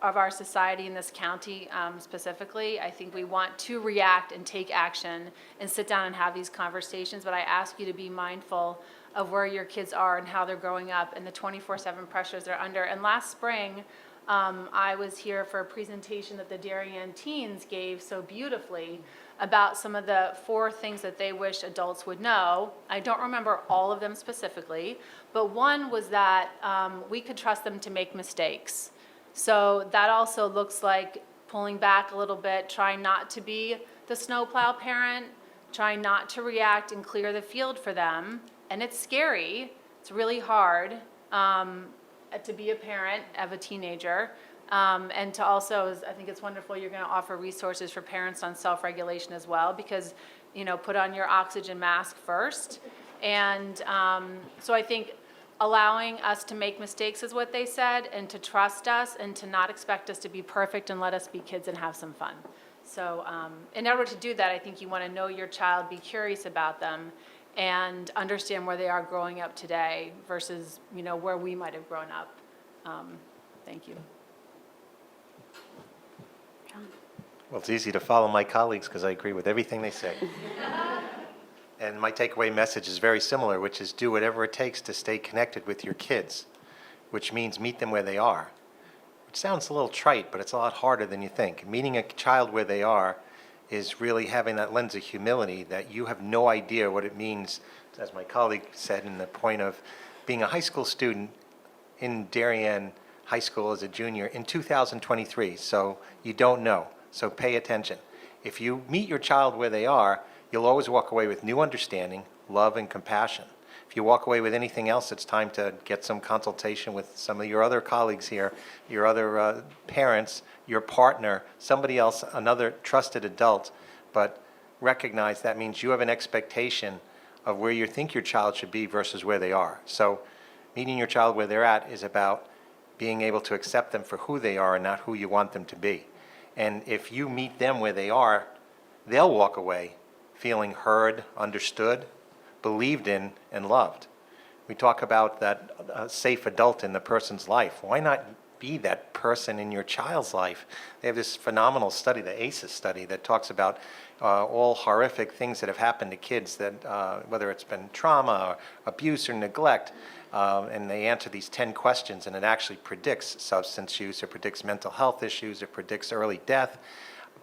of our society in this county specifically, I think we want to react and take action and sit down and have these conversations. But I ask you to be mindful of where your kids are and how they're growing up and the 24/7 pressures they're under. And last spring, I was here for a presentation that the Darien teens gave so beautifully about some of the 4 things that they wish adults would know. I don't remember all of them specifically, but one was that we could trust them to make mistakes. So that also looks like pulling back a little bit, trying not to be the snowplow parent, trying not to react and clear the field for them. And it's scary. It's really hard to be a parent of a teenager. And to also, I think it's wonderful you're going to offer resources for parents on self-regulation as well, because, put on your oxygen mask first. And so I think allowing us to make mistakes is what they said, and to trust us and to not expect us to be perfect and let us be kids and have some fun. So in order to do that, I think you want to know your child, be curious about them, and understand where they are growing up today versus, where we might have grown up. Thank you. Well, it's easy to follow my colleagues because I agree with everything they say. And my takeaway message is very similar, which is do whatever it takes to stay connected with your kids, which means meet them where they are. Which sounds a little trite, but it's a lot harder than you think. Meeting a child where they are is really having that lens of humility that you have no idea what it means, as my colleague said, in the point of being a high school student in Darien High School as a junior in 2023. So you don't know. So pay attention. If you meet your child where they are, you'll always walk away with new understanding, love, and compassion. If you walk away with anything else, it's time to get some consultation with some of your other colleagues here, your other parents, your partner, somebody else, another trusted adult. But recognize that means you have an expectation of where you think your child should be versus where they are. So meeting your child where they're at is about being able to accept them for who they are and not who you want them to be. And if you meet them where they are, they'll walk away feeling heard, understood, believed in, and loved. We talk about that safe adult in the person's life. Why not be that person in your child's life? They have this phenomenal study, the ACEs study, that talks about all horrific things that have happened to kids, that whether it's been trauma or abuse or neglect, and they answer these 10 questions, and it actually predicts substance use, or predicts mental health issues, or predicts early death.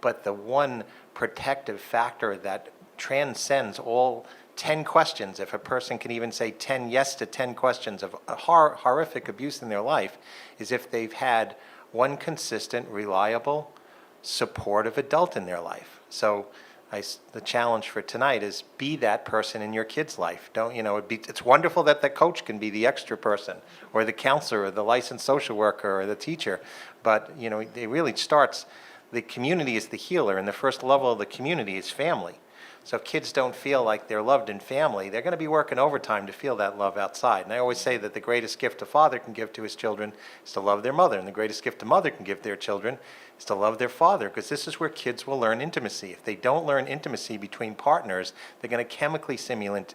But the one protective factor that transcends all 10 questions, if a person can even say 10 yes to 10 questions of horrific abuse in their life, is if they've had one consistent, reliable, supportive adult in their life. So The challenge for tonight is be that person in your kid's life. Don't, it's wonderful that the coach can be the extra person, or the counselor, or the licensed social worker, or the teacher, but, it really starts, the community is the healer, and the first level of the community is family. So if kids don't feel like they're loved in family, they're going to be working overtime to feel that love outside. And I always say that the greatest gift a father can give to his children is to love their mother, and the greatest gift a mother can give their children is to love their father, because this is where kids will learn intimacy. If they don't learn intimacy between partners, they're going to chemically simulate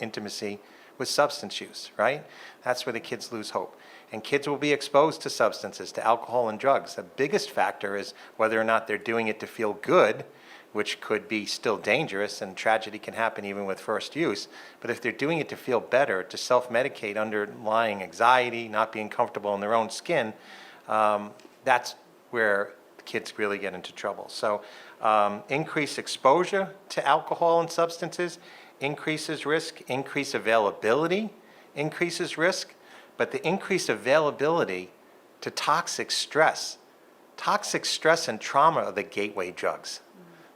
intimacy with substance use, right? That's where the kids lose hope. And kids will be exposed to substances, to alcohol and drugs. The biggest factor is whether or not they're doing it to feel good, which could be still dangerous, and tragedy can happen even with first use. But if they're doing it to feel better, to self-medicate underlying anxiety, not being comfortable in their own skin, that's where kids really get into trouble. So increased exposure to alcohol and substances increases risk, increased availability increases risk, but the increased availability to toxic stress and trauma are the gateway drugs.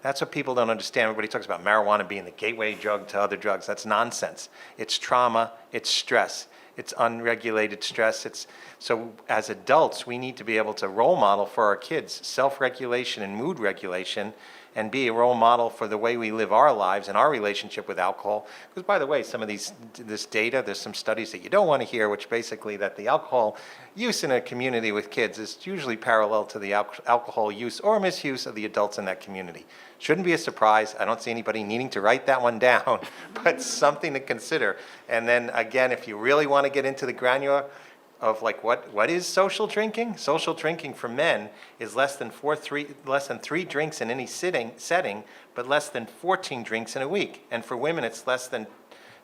That's what people don't understand. Everybody talks about marijuana being the gateway drug to other drugs. That's nonsense. It's trauma, it's stress, it's unregulated stress. So as adults, we need to be able to role model for our kids self-regulation and mood regulation, and be a role model for the way we live our lives and our relationship with alcohol. Because, by the way, some of this data, there's some studies that you don't want to hear, which basically that the alcohol use in a community with kids is usually parallel to the alcohol use or misuse of the adults in that community. Shouldn't be a surprise. I don't see anybody needing to write that one down, but something to consider. And then again, if you really want to get into the granular of like what is social drinking? Social drinking for men is less than 3 drinks in any setting, but less than 14 drinks in a week. And for women, it's less than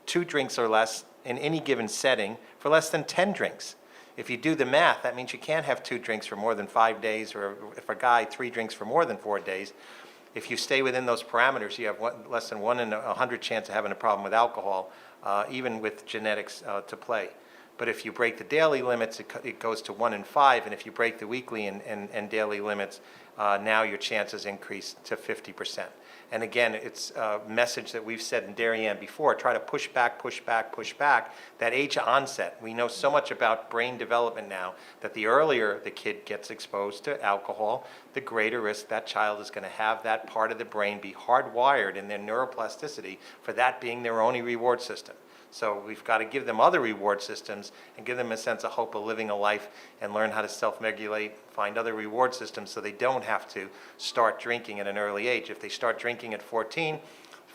2 drinks or less in any given setting for less than 10 drinks. If you do the math, that means you can't have 2 drinks for more than 5 days, or if a guy, 3 drinks for more than 4 days. If you stay within those parameters, you have less than 1 in 100 chance of having a problem with alcohol, even with genetics to play. But if you break the daily limits, it goes to 1 in 5, and if you break the weekly and daily limits, now your chances increase to 50%. And again, it's a message that we've said in Darien before, try to push back that age of onset. We know so much about brain development now that the earlier the kid gets exposed to alcohol, the greater risk that child is going to have that part of the brain be hardwired in their neuroplasticity for that being their only reward system. So we've got to give them other reward systems and give them a sense of hope of living a life and learn how to self-regulate, find other reward systems so they don't have to start drinking at an early age. If they start drinking at 14,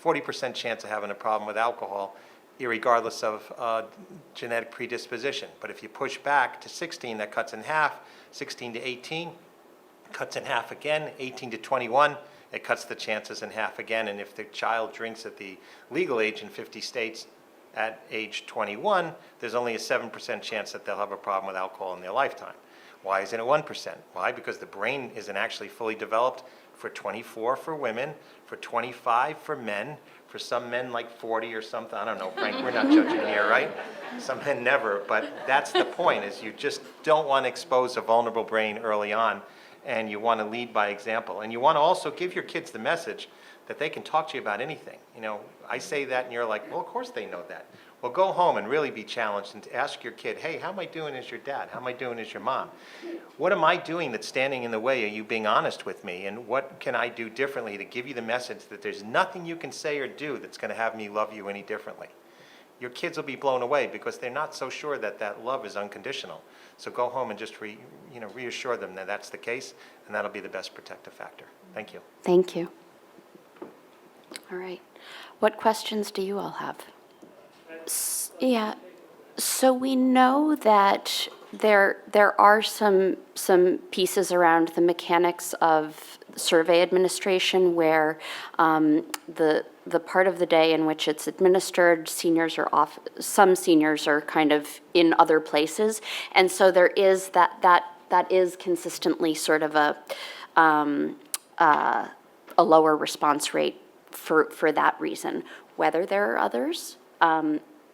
40% chance of having a problem with alcohol, irregardless of genetic predisposition. But if you push back to 16, that cuts in half. 16 to 18, cuts in half again. 18 to 21, it cuts the chances in half again. And if the child drinks at the legal age in 50 states, at age 21, there's only a 7% chance that they'll have a problem with alcohol in their lifetime. Why isn't it 1%? Why? Because the brain isn't actually fully developed for 24 for women, for 25 for men, for some men like 40 or something. I don't know, Frank, we're not judging here, right? Some men never, but that's the point, is you just don't want to expose a vulnerable brain early on, and you want to lead by example. And you want to also give your kids the message that they can talk to you about anything. I say that and you're like, well, of course they know that. Well, go home and really be challenged and ask your kid, hey, how am I doing as your dad? How am I doing as your mom? What am I doing that's standing in the way of you being honest with me? And what can I do differently to give you the message that there's nothing you can say or do that's going to have me love you any differently? Your kids will be blown away because they're not so sure that that love is unconditional. So go home and just reassure them that that's the case, and that'll be the best protective factor. Thank you. Thank you. All right. What questions do you all have? Yeah. So we know that there are some pieces around the mechanics of survey administration where the part of the day in which it's administered, seniors are off. Some seniors are kind of in other places, and so there is that is consistently sort of a lower response rate for that reason. Whether there are others,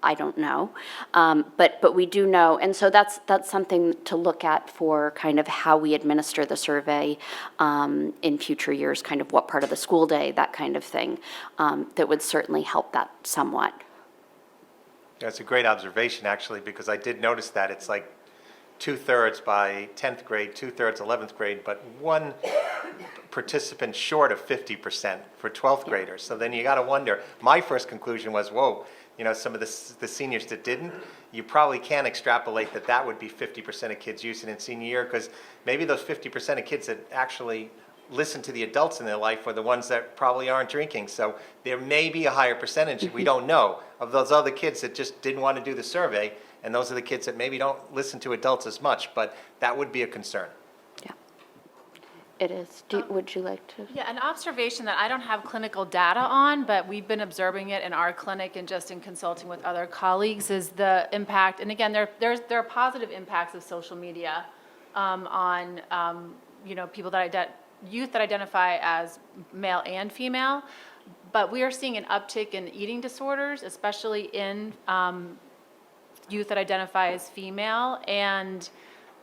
I don't know. But we do know, and so that's something to look at for kind of how we administer the survey in future years, kind of what part of the school day, that kind of thing, that would certainly help that somewhat. That's a great observation, actually, because I did notice that it's like 2/3 by 10th grade, 2/3 11th grade, but one participant short of 50% for 12th graders. So then you got to wonder, my first conclusion was, whoa, some of the seniors that didn't, you probably can't extrapolate that would be 50% of kids using it in senior year, because maybe those 50% of kids that actually listen to the adults in their life are the ones that probably aren't drinking. So there may be a higher percentage, we don't know, of those other kids that just didn't want to do the survey, and those are the kids that maybe don't listen to adults as much, but that would be a concern. Yeah, it is. Would you like to? Yeah, an observation that I don't have clinical data on, but we've been observing it in our clinic and just in consulting with other colleagues, is the impact, and again, there are positive impacts of social media on, people youth that identify as male and female, but we are seeing an uptick in eating disorders, especially in youth that identify as female, and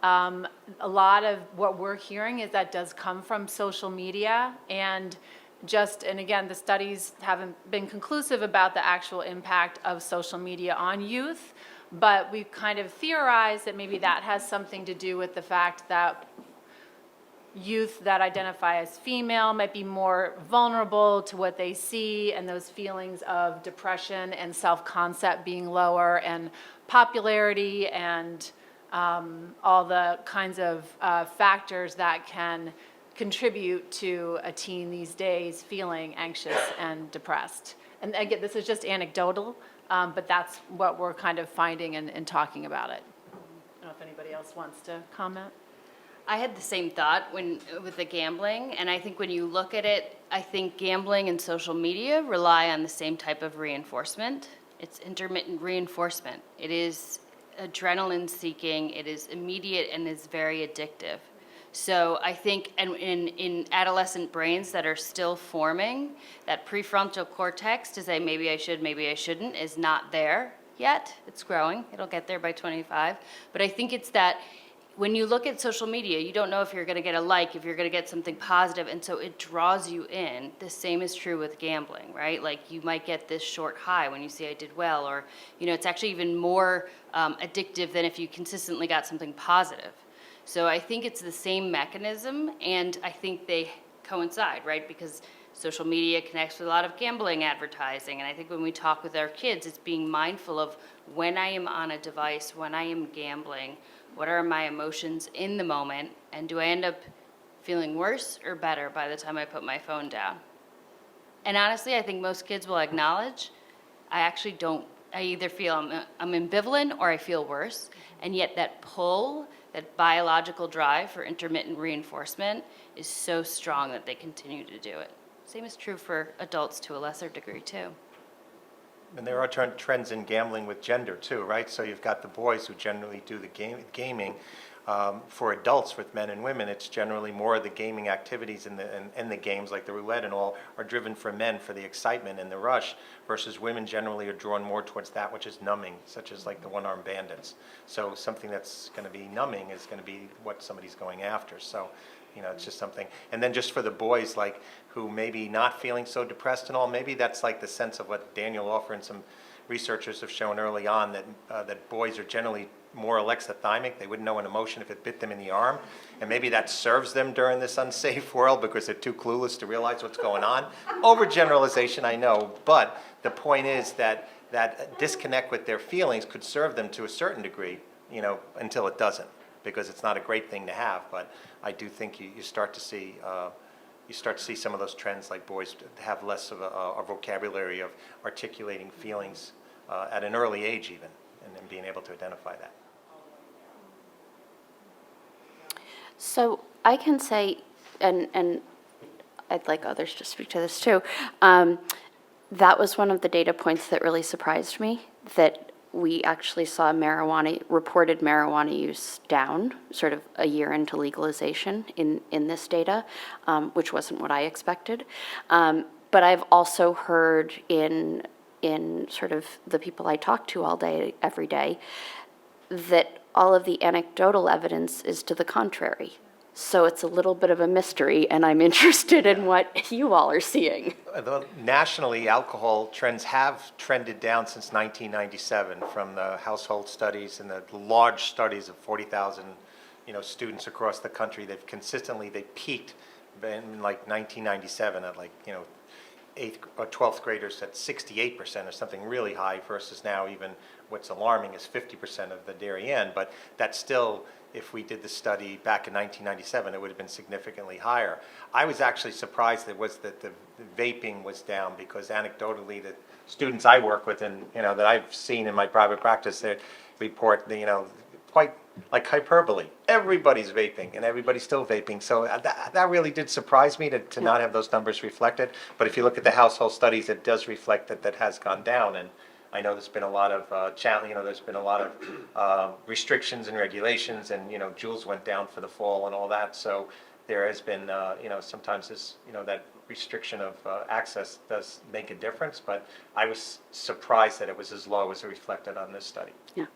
a lot of what we're hearing is that does come from social media, and again, the studies haven't been conclusive about the actual impact of social media on youth, but we've kind of theorized that maybe that has something to do with the fact that youth that identify as female might be more vulnerable to what they see, and those feelings of depression and self-concept being lower, and popularity, and all the kinds of factors that can contribute to a teen these days feeling anxious and depressed. And again, this is just anecdotal, but that's what we're kind of finding and talking about it. I don't know if anybody else wants to comment. I had the same thought with the gambling, and I think when you look at it, I think gambling and social media rely on the same type of reinforcement. It's intermittent reinforcement. It is adrenaline seeking, it is immediate, and is very addictive. So I think, and in adolescent brains that are still forming, that prefrontal cortex to say maybe I should, maybe I shouldn't, is not there yet. It's growing. It'll get there by 25. But I think it's that when you look at social media, you don't know if you're going to get a like, if you're going to get something positive, and so it draws you in. The same is true with gambling, right? Like you might get this short high when you see I did well, or it's actually even more addictive than if you consistently got something positive. So I think it's the same mechanism, and I think they coincide, right? Because social media connects with a lot of gambling advertising, and I think when we talk with our kids, it's being mindful of when I am on a device, when I am gambling, what are my emotions in the moment, and do I end up feeling worse or better by the time I put my phone down? And honestly, I think most kids will acknowledge, I actually don't, I either feel I'm ambivalent or I feel worse, and yet that pull, that biological drive for intermittent reinforcement is so strong that they continue to do it. Same is true for adults to a lesser degree too. And there are trends in gambling with gender too, right? So you've got the boys who generally do the gaming. For adults, with men and women, it's generally more of the gaming activities in the games, like the roulette and all, are driven for men for the excitement and the rush, versus women generally are drawn more towards that which is numbing, such as like the one-armed bandits. So something that's going to be numbing is going to be what somebody's going after. So it's just something. And then just for the boys, like, who maybe not feeling so depressed and all, maybe that's like the sense of what Daniel Offer and some researchers have shown early on, that boys are generally more alexithymic. They wouldn't know an emotion if it bit them in the arm. And maybe that serves them during this unsafe world because they're too clueless to realize what's going on. Overgeneralization, I know, but the point is that disconnect with their feelings could serve them to a certain degree, until it doesn't, because it's not a great thing to have. But I do think you start to see some of those trends, like boys have less of a vocabulary of articulating feelings at an early age even, and then being able to identify that. So I can say, and I'd like others to speak to this too, that was one of the data points that really surprised me, that we actually saw reported marijuana use down sort of a year into legalization in this data, which wasn't what I expected. But I've also heard in in sort of the people I talk to all day, every day, that all of the anecdotal evidence is to the contrary. So it's a little bit of a mystery, and I'm interested in what you all are seeing. Nationally, alcohol trends have trended down since 1997 from the household studies and the large studies of 40,000, students across the country. They peaked in like 1997 at 8th or 12th graders at 68% or something really high, versus now even what's alarming is 50% of the Darien. But that's still, if we did the study back in 1997, it would have been significantly higher. I was actually surprised that the vaping was down, because anecdotally the students I work with and that I've seen in my private practice, they report quite like hyperbole. Everybody's vaping and everybody's still vaping. So that really did surprise me to not have those numbers reflected. But if you look at the household studies, it does reflect that has gone down. And I know there's been a lot of there's been a lot of restrictions and regulations, and Jules went down for the fall and all that. So there has been sometimes this that restriction of access does make a difference. But I was surprised that it was as low as it reflected on this study. Yeah.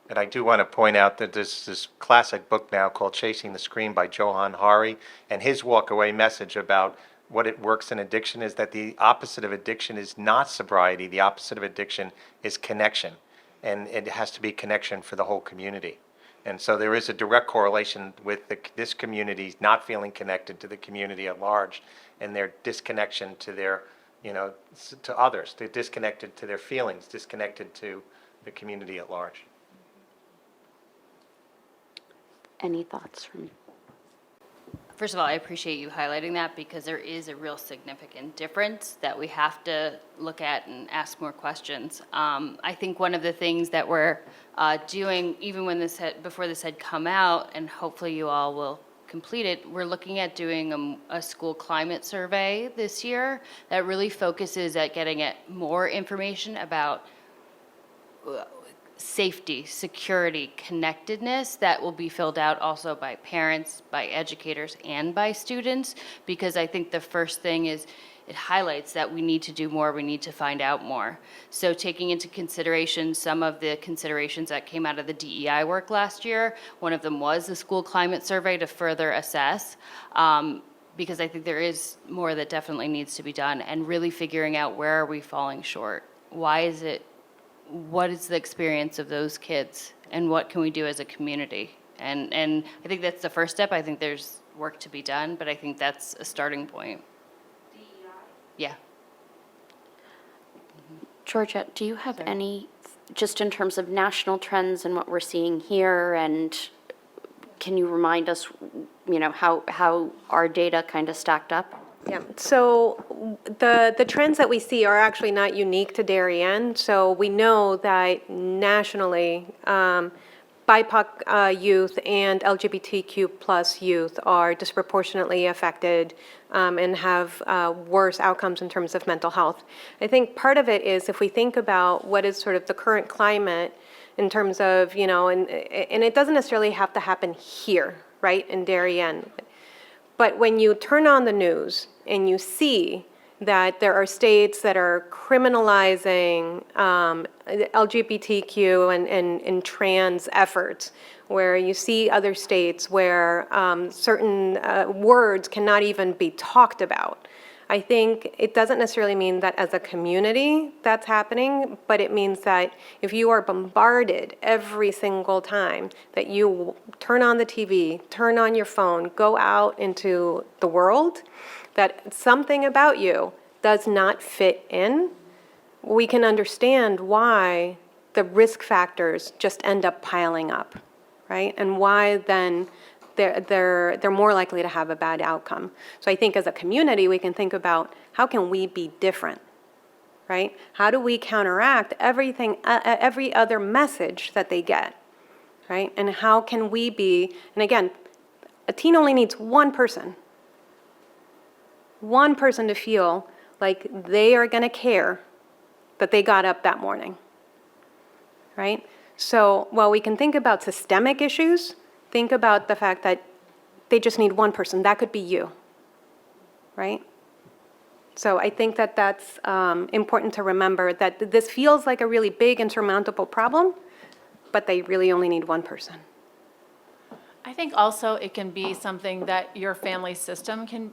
And I do want to point out that there's this classic book now called Chasing the Screen by Johan Hari, and his walk-away message about what it works in addiction is that the opposite of addiction is not sobriety. The opposite of addiction is connection, and it has to be connection for the whole community. And so there is a direct correlation with this community not feeling connected to the community at large, and their disconnection to their, to others. They're disconnected to their feelings, disconnected to the community at large. Any thoughts from you? First of all, I appreciate you highlighting that, because there is a real significant difference that we have to look at and ask more questions. I think one of the things that we're doing, even when before this had come out, and hopefully you all will complete it, we're looking at doing a school climate survey this year that really focuses at getting at more information about safety, security, connectedness, that will be filled out also by parents, by educators, and by students, because I think the first thing is it highlights that we need to do more, we need to find out more. So taking into consideration some of the considerations that came out of the DEI work last year, one of them was the school climate survey to further assess, because I think there is more that definitely needs to be done, and really figuring out where are we falling short? What is the experience of those kids, and what can we do as a community? And I think that's the first step. I think there's work to be done, but I think that's a starting point. DEI? Yeah. Georgette, do you have any, just in terms of national trends and what we're seeing here, and can you remind us, how our data kind of stacked up? Yeah, so the trends that we see are actually not unique to Darien. So we know that nationally, BIPOC youth and LGBTQ plus youth are disproportionately affected and have worse outcomes in terms of mental health. I think part of it is, if we think about what is sort of the current climate in terms of, and it doesn't necessarily have to happen here, right, in Darien. But when you turn on the news and you see that there are states that are criminalizing LGBTQ and trans efforts, where you see other states where certain words cannot even be talked about, I think it doesn't necessarily mean that as a community that's happening, but it means that if you are bombarded every single time that you turn on the TV, turn on your phone, go out into the world, that something about you does not fit in, we can understand why the risk factors just end up piling up, right? And why then they're more likely to have a bad outcome. So I think as a community, we can think about how can we be different, right? How do we counteract every other message that they get, right? And how can we be, and again, a teen only needs one person to feel like they are gonna care that they got up that morning, right? So while we can think about systemic issues, think about the fact that they just need one person. That could be you, right? So I think that that's important to remember, that this feels like a really big insurmountable problem, but they really only need one person. I think also it can be something that your family system can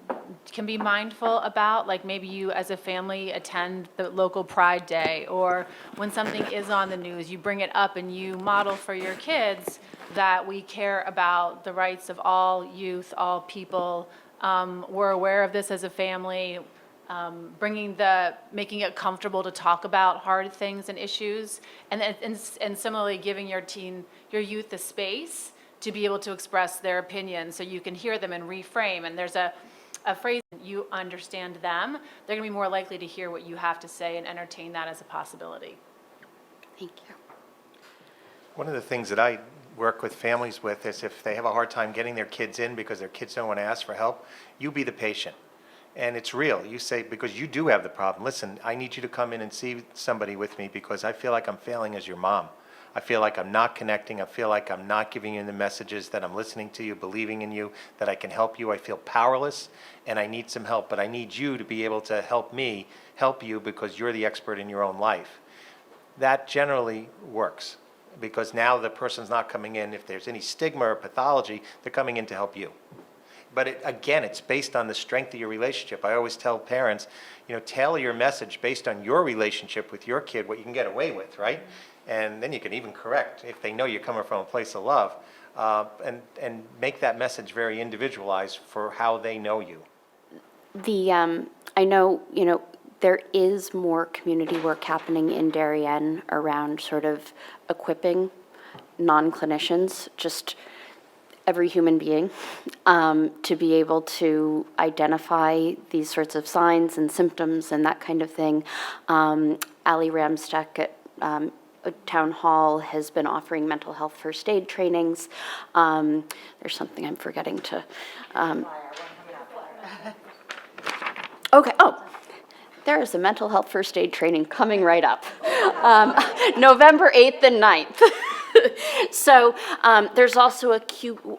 be mindful about, like maybe you as a family attend the local Pride Day, or when something is on the news, you bring it up and you model for your kids that we care about the rights of all youth, all people. We're aware of this as a family, making it comfortable to talk about hard things and issues, and similarly giving your youth the space to be able to express their opinions so you can hear them and reframe. And there's a phrase, you understand them, they're gonna be more likely to hear what you have to say and entertain that as a possibility. Thank you. One of the things that I work with families with is if they have a hard time getting their kids in because their kids don't want to ask for help, you be the patient. And it's real. You say, because you do have the problem, listen, I need you to come in and see somebody with me because I feel like I'm failing as your mom. I feel like I'm not connecting. I feel like I'm not giving you the messages that I'm listening to you, believing in you, that I can help you. I feel powerless and I need some help, but I need you to be able to help me help you because you're the expert in your own life. That generally works because now the person's not coming in. If there's any stigma or pathology, they're coming in to help you. But again, it's based on the strength of your relationship. I always tell parents, tailor your message based on your relationship with your kid, what you can get away with, right? And then you can even correct if they know you're coming from a place of love, and make that message very individualized for how they know you. I know, there is more community work happening in Darien around sort of equipping non-clinicians, just every human being, to be able to identify these sorts of signs and symptoms and that kind of thing. Ali Ramstek at Town Hall has been offering mental health first aid trainings. There's something I'm forgetting to. Okay, there is a mental health first aid training coming right up. November 8th and 9th. So there's also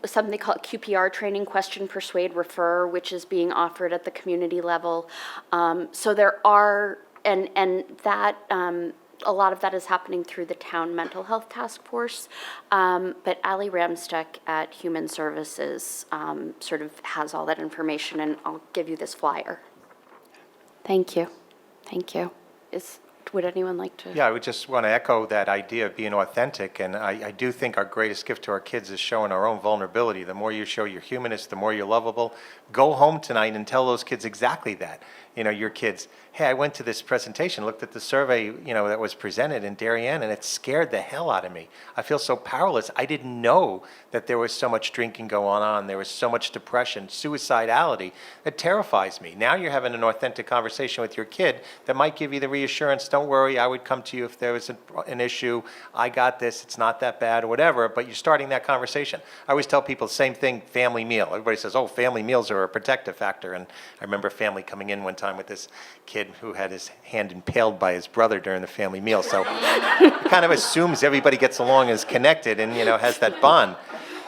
something called QPR training, question, persuade, refer, which is being offered at the community level. So there are, and that, a lot of that is happening through the town mental health task force. But Ali Ramstek at Human Services sort of has all that information, and I'll give you this flyer. Thank you. Thank you. Would anyone like to? Yeah, I would just want to echo that idea of being authentic, and I do think our greatest gift to our kids is showing our own vulnerability. The more you show your humanness, the more you're lovable. Go home tonight and tell those kids exactly that. Your kids, hey, I went to this presentation, looked at the survey, that was presented in Darien, and it scared the hell out of me. I feel so powerless. I didn't know that there was so much drinking going on. There was so much depression, suicidality. It terrifies me. Now you're having an authentic conversation with your kid that might give you the reassurance, don't worry, I would come to you if there was an issue. I got this, it's not that bad, or whatever, but you're starting that conversation. I always tell people the same thing, family meal. Everybody says, oh, family meals are a protective factor, and I remember a family coming in one time with this kid who had his hand impaled by his brother during the family meal. So it kind of assumes everybody gets along, is connected, and has that bond.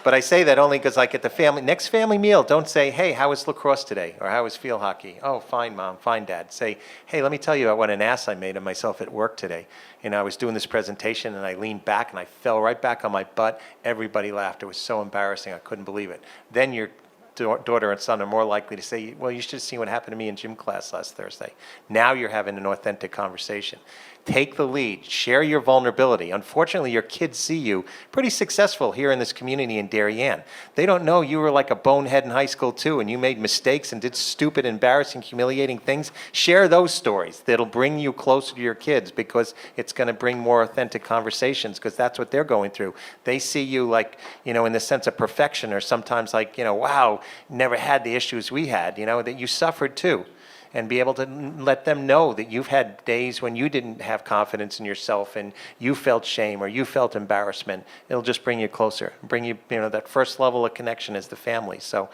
But I say that only because, like, at the next family meal, don't say, hey, how was lacrosse today? Or how was field hockey? Oh, fine, Mom, fine, Dad. Say, hey, let me tell you about what an ass I made of myself at work today. I was doing this presentation, and I leaned back, and I fell right back on my butt. Everybody laughed. It was so embarrassing. I couldn't believe it. Then your daughter and son are more likely to say, well, you should have seen what happened to me in gym class last Thursday. Now you're having an authentic conversation. Take the lead. Share your vulnerability. Unfortunately, your kids see you pretty successful here in this community in Darien. They don't know you were like a bonehead in high school too, and you made mistakes and did stupid, embarrassing, humiliating things. Share those stories. That'll bring you closer to your kids because it's going to bring more authentic conversations because that's what they're going through. They see you like, in the sense of perfection, or sometimes like, wow, never had the issues we had, that you suffered too. And be able to let them know that you've had days when you didn't have confidence in yourself and you felt shame or you felt embarrassment. It'll just bring you closer, bring you, that first level of connection as the family. So,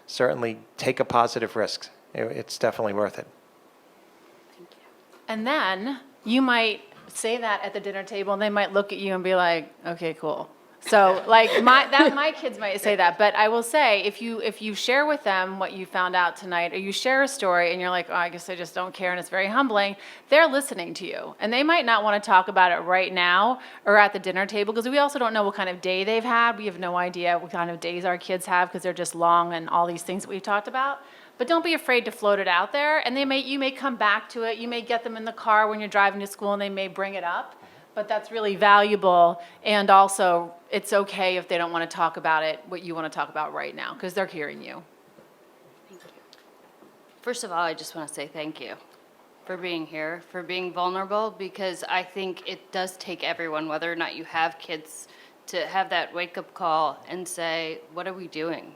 certainly take a positive risk. It's definitely worth it. And then you might say that at the dinner table, and they might look at you and be like, okay, cool. So like my kids might say that, but I will say if you share with them what you found out tonight, or you share a story and you're like, oh, I guess I just don't care, and it's very humbling, they're listening to you. And they might not want to talk about it right now or at the dinner table, because we also don't know what kind of day they've had. We have no idea what kind of days our kids have, because they're just long and all these things that we've talked about. But don't be afraid to float it out there, and you may come back to it. You may get them in the car when you're driving to school and they may bring it up. But that's really valuable, and also it's okay if they don't want to talk about it, what you want to talk about right now, because they're hearing you. Thank you. First of all, I just want to say thank you for being here, for being vulnerable, because I think it does take everyone, whether or not you have kids, to have that wake-up call and say, what are we doing?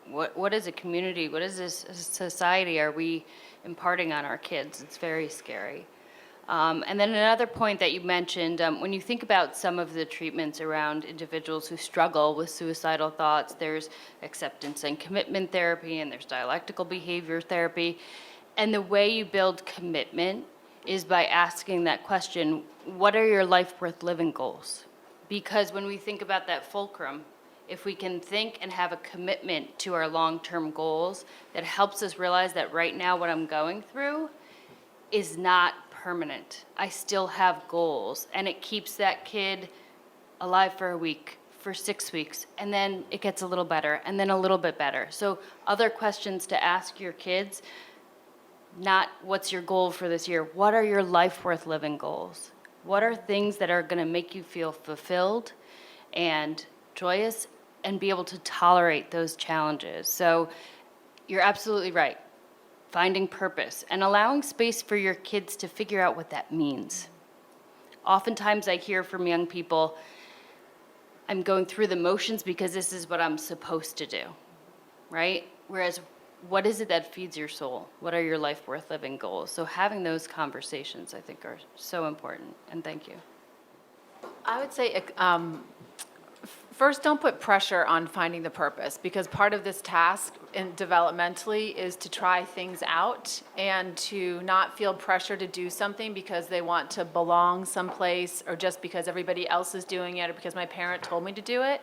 What is a community? What is this society are we imparting on our kids? It's very scary. And then another point that you mentioned, when you think about some of the treatments around individuals who struggle with suicidal thoughts, there's acceptance and commitment therapy, and there's dialectical behavior therapy. And the way you build commitment is by asking that question, what are your life worth living goals? Because when we think about that fulcrum, if we can think and have a commitment to our long-term goals, that helps us realize that right now what I'm going through is not permanent. I still have goals, and it keeps that kid alive for a week, for 6 weeks, and then it gets a little better, and then a little bit better. So other questions to ask your kids, not what's your goal for this year, what are your life worth living goals? What are things that are going to make you feel fulfilled and joyous and be able to tolerate those challenges? So you're absolutely right. Finding purpose and allowing space for your kids to figure out what that means. Oftentimes I hear from young people, I'm going through the motions because this is what I'm supposed to do, right? Whereas, what is it that feeds your soul? What are your life worth living goals? So having those conversations, I think, are so important, and thank you. I would say, first, don't put pressure on finding the purpose, because part of this task developmentally is to try things out and to not feel pressure to do something because they want to belong someplace, or just because everybody else is doing it, or because my parent told me to do it.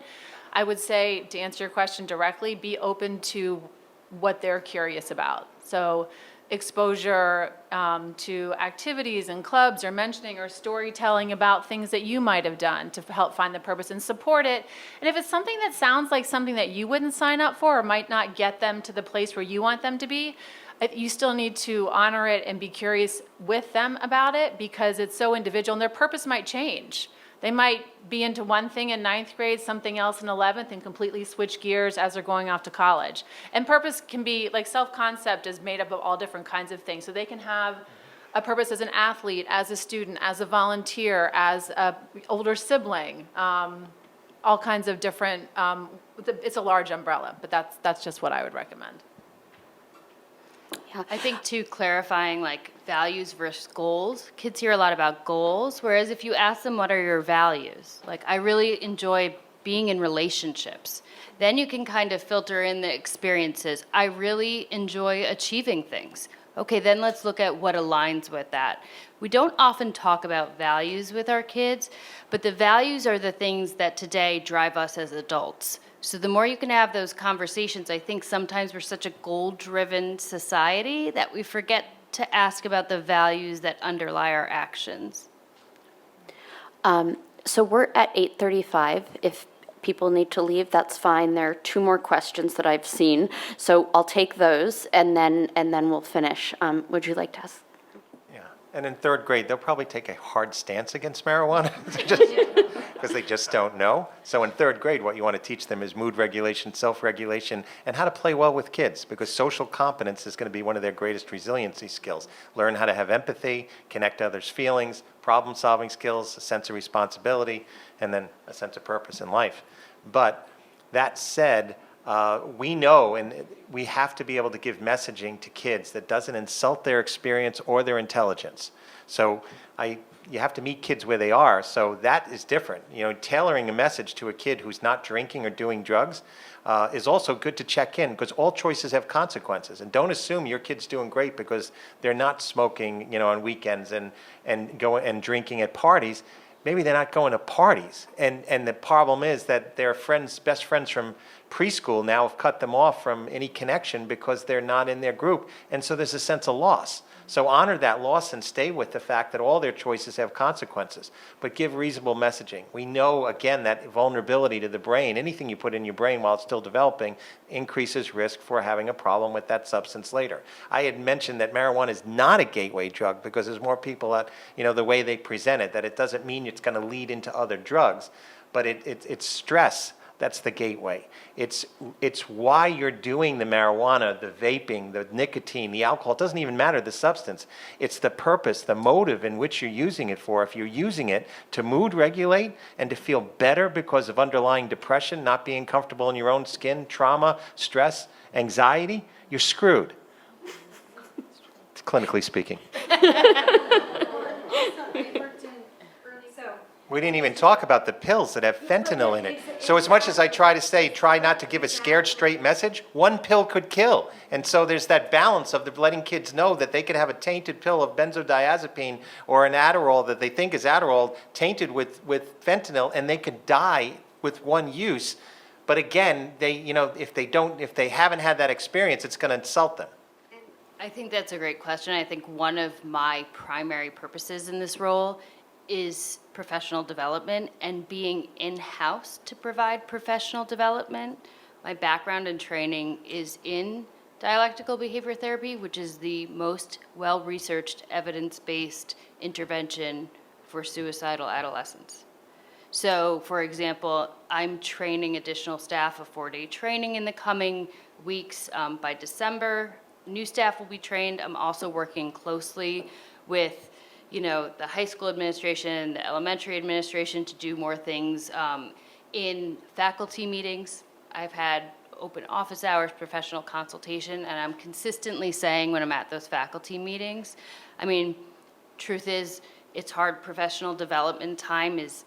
I would say, to answer your question directly, be open to what they're curious about. So exposure to activities and clubs, or mentioning or storytelling about things that you might have done to help find the purpose, and support it. And if it's something that sounds like something that you wouldn't sign up for, or might not get them to the place where you want them to be, you still need to honor it and be curious with them about it, because it's so individual, and their purpose might change. They might be into one thing in 9th grade, something else in 11th, and completely switch gears as they're going off to college. And purpose can be, like, self-concept is made up of all different kinds of things. So they can have a purpose as an athlete, as a student, as a volunteer, as an older sibling, all kinds of different, it's a large umbrella, but that's just what I would recommend. Yeah. I think, too, clarifying like values versus goals. Kids hear a lot about goals, whereas if you ask them what are your values, like, I really enjoy being in relationships, then you can kind of filter in the experiences. I really enjoy achieving things. Okay, then let's look at what aligns with that. We don't often talk about values with our kids, but the values are the things that today drive us as adults. So the more you can have those conversations, I think sometimes we're such a goal-driven society that we forget to ask about the values that underlie our actions. So we're at 8:35. If people need to leave, that's fine. There are 2 more questions that I've seen, so I'll take those, and then we'll finish. Would you like to ask? Yeah, and in 3rd grade, they'll probably take a hard stance against marijuana, because they just don't know. So in 3rd grade, what you want to teach them is mood regulation, self-regulation, and how to play well with kids, because social competence is going to be one of their greatest resiliency skills. Learn how to have empathy, connect to others' feelings, problem-solving skills, a sense of responsibility, and then a sense of purpose in life. But that said, we know, and we have to be able to give messaging to kids that doesn't insult their experience or their intelligence. So you have to meet kids where they are, so that is different. You know, tailoring a message to a kid who's not drinking or doing drugs is also good to check in, because all choices have consequences. And don't assume your kid's doing great because they're not smoking, you know, on weekends and drinking at parties. maybe they're not going to parties. And the problem is that their friends, best friends from preschool now have cut them off from any connection because they're not in their group. And so there's a sense of loss. So honor that loss and stay with the fact that all their choices have consequences, but give reasonable messaging. We know, again, that vulnerability to the brain, anything you put in your brain while it's still developing, increases risk for having a problem with that substance later. I had mentioned that marijuana is not a gateway drug because there's more people at, the way they present it, that it doesn't mean it's going to lead into other drugs, but it's stress. That's the gateway. It's why you're doing the marijuana, the vaping, the nicotine, the alcohol. It doesn't even matter the substance. It's the purpose, the motive in which you're using it for. If you're using it to mood regulate and to feel better because of underlying depression, not being comfortable in your own skin, trauma, stress, anxiety, you're screwed. Clinically speaking. We didn't even talk about the pills that have fentanyl in it. So as much as I try to say, try not to give a scared straight message, one pill could kill. And so there's that balance of letting kids know that they could have a tainted pill of benzodiazepine or an Adderall that they think is Adderall tainted with fentanyl, and they could die with one use. But again, if they haven't had that experience, it's going to insult them. I think that's a great question. I think one of my primary purposes in this role is professional development and being in-house to provide professional development. My background and training is in dialectical behavior therapy, which is the most well-researched, evidence-based intervention for suicidal adolescents. So, for example, I'm training additional staff, a 4-day training in the coming weeks. By December, new staff will be trained. I'm also working closely with the high school administration, the elementary administration to do more things in faculty meetings. I've had open office hours, professional consultation, and I'm consistently saying when I'm at those faculty meetings, truth is, it's hard. Professional development time is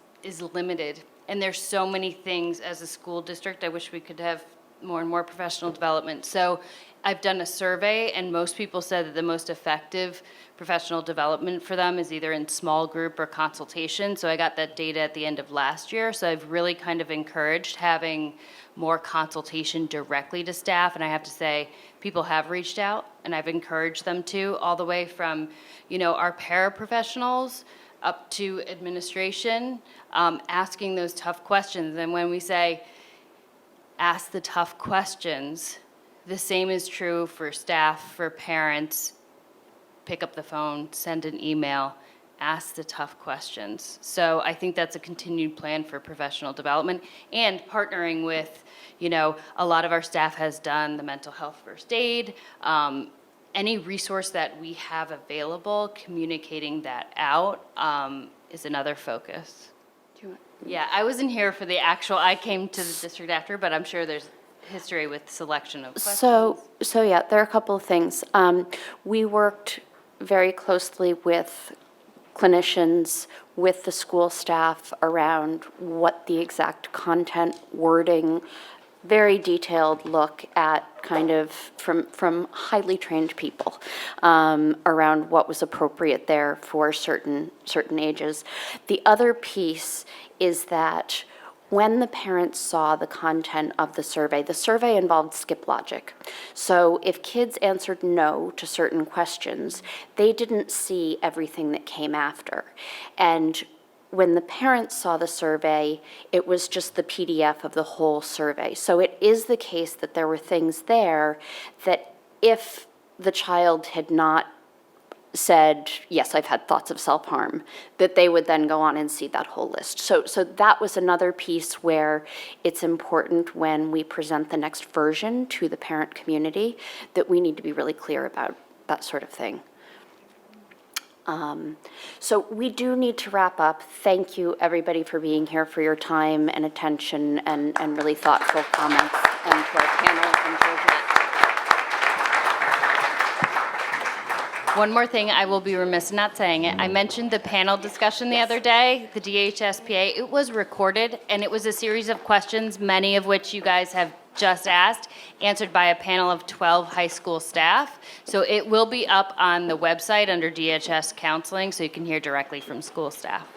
limited, and there's so many things as a school district. I wish we could have more and more professional development. So I've done a survey, and most people said that the most effective professional development for them is either in small group or consultation. So I got that data at the end of last year. So I've really kind of encouraged having more consultation directly to staff. And I have to say, people have reached out, and I've encouraged them to, all the way from, our paraprofessionals up to administration, asking those tough questions. And when we say, ask the tough questions, the same is true for staff, for parents. Pick up the phone, send an email, ask the tough questions. So I think that's a continued plan for professional development, and partnering with, a lot of our staff has done the mental health first aid. Any resource that we have available, communicating that out is another focus. Yeah, I wasn't here for the I came to the district after, but I'm sure there's history with selection of questions. So yeah, there are a couple of things. We worked very closely with clinicians, with the school staff around what the exact content, wording, very detailed look at kind of from highly trained people around what was appropriate there for certain ages. The other piece is that when the parents saw the content of the survey involved skip logic. So if kids answered no to certain questions, they didn't see everything that came after. And when the parents saw the survey, it was just the PDF of the whole survey. So it is the case that there were things there that if the child had not said, yes, I've had thoughts of self-harm, that they would then go on and see that whole list. So that was another piece where it's important when we present the next version to the parent community that we need to be really clear about that sort of thing. So we do need to wrap up. Thank you, everybody, for being here, for your time and attention and really thoughtful comments, and to our panel and Georgette. One more thing, I will be remiss in not saying it. I mentioned the panel discussion the other day, the DHSPA. It was recorded, and it was a series of questions, many of which you guys have just asked, answered by a panel of 12 high school staff. So it will be up on the website under DHS counseling, so you can hear directly from school staff.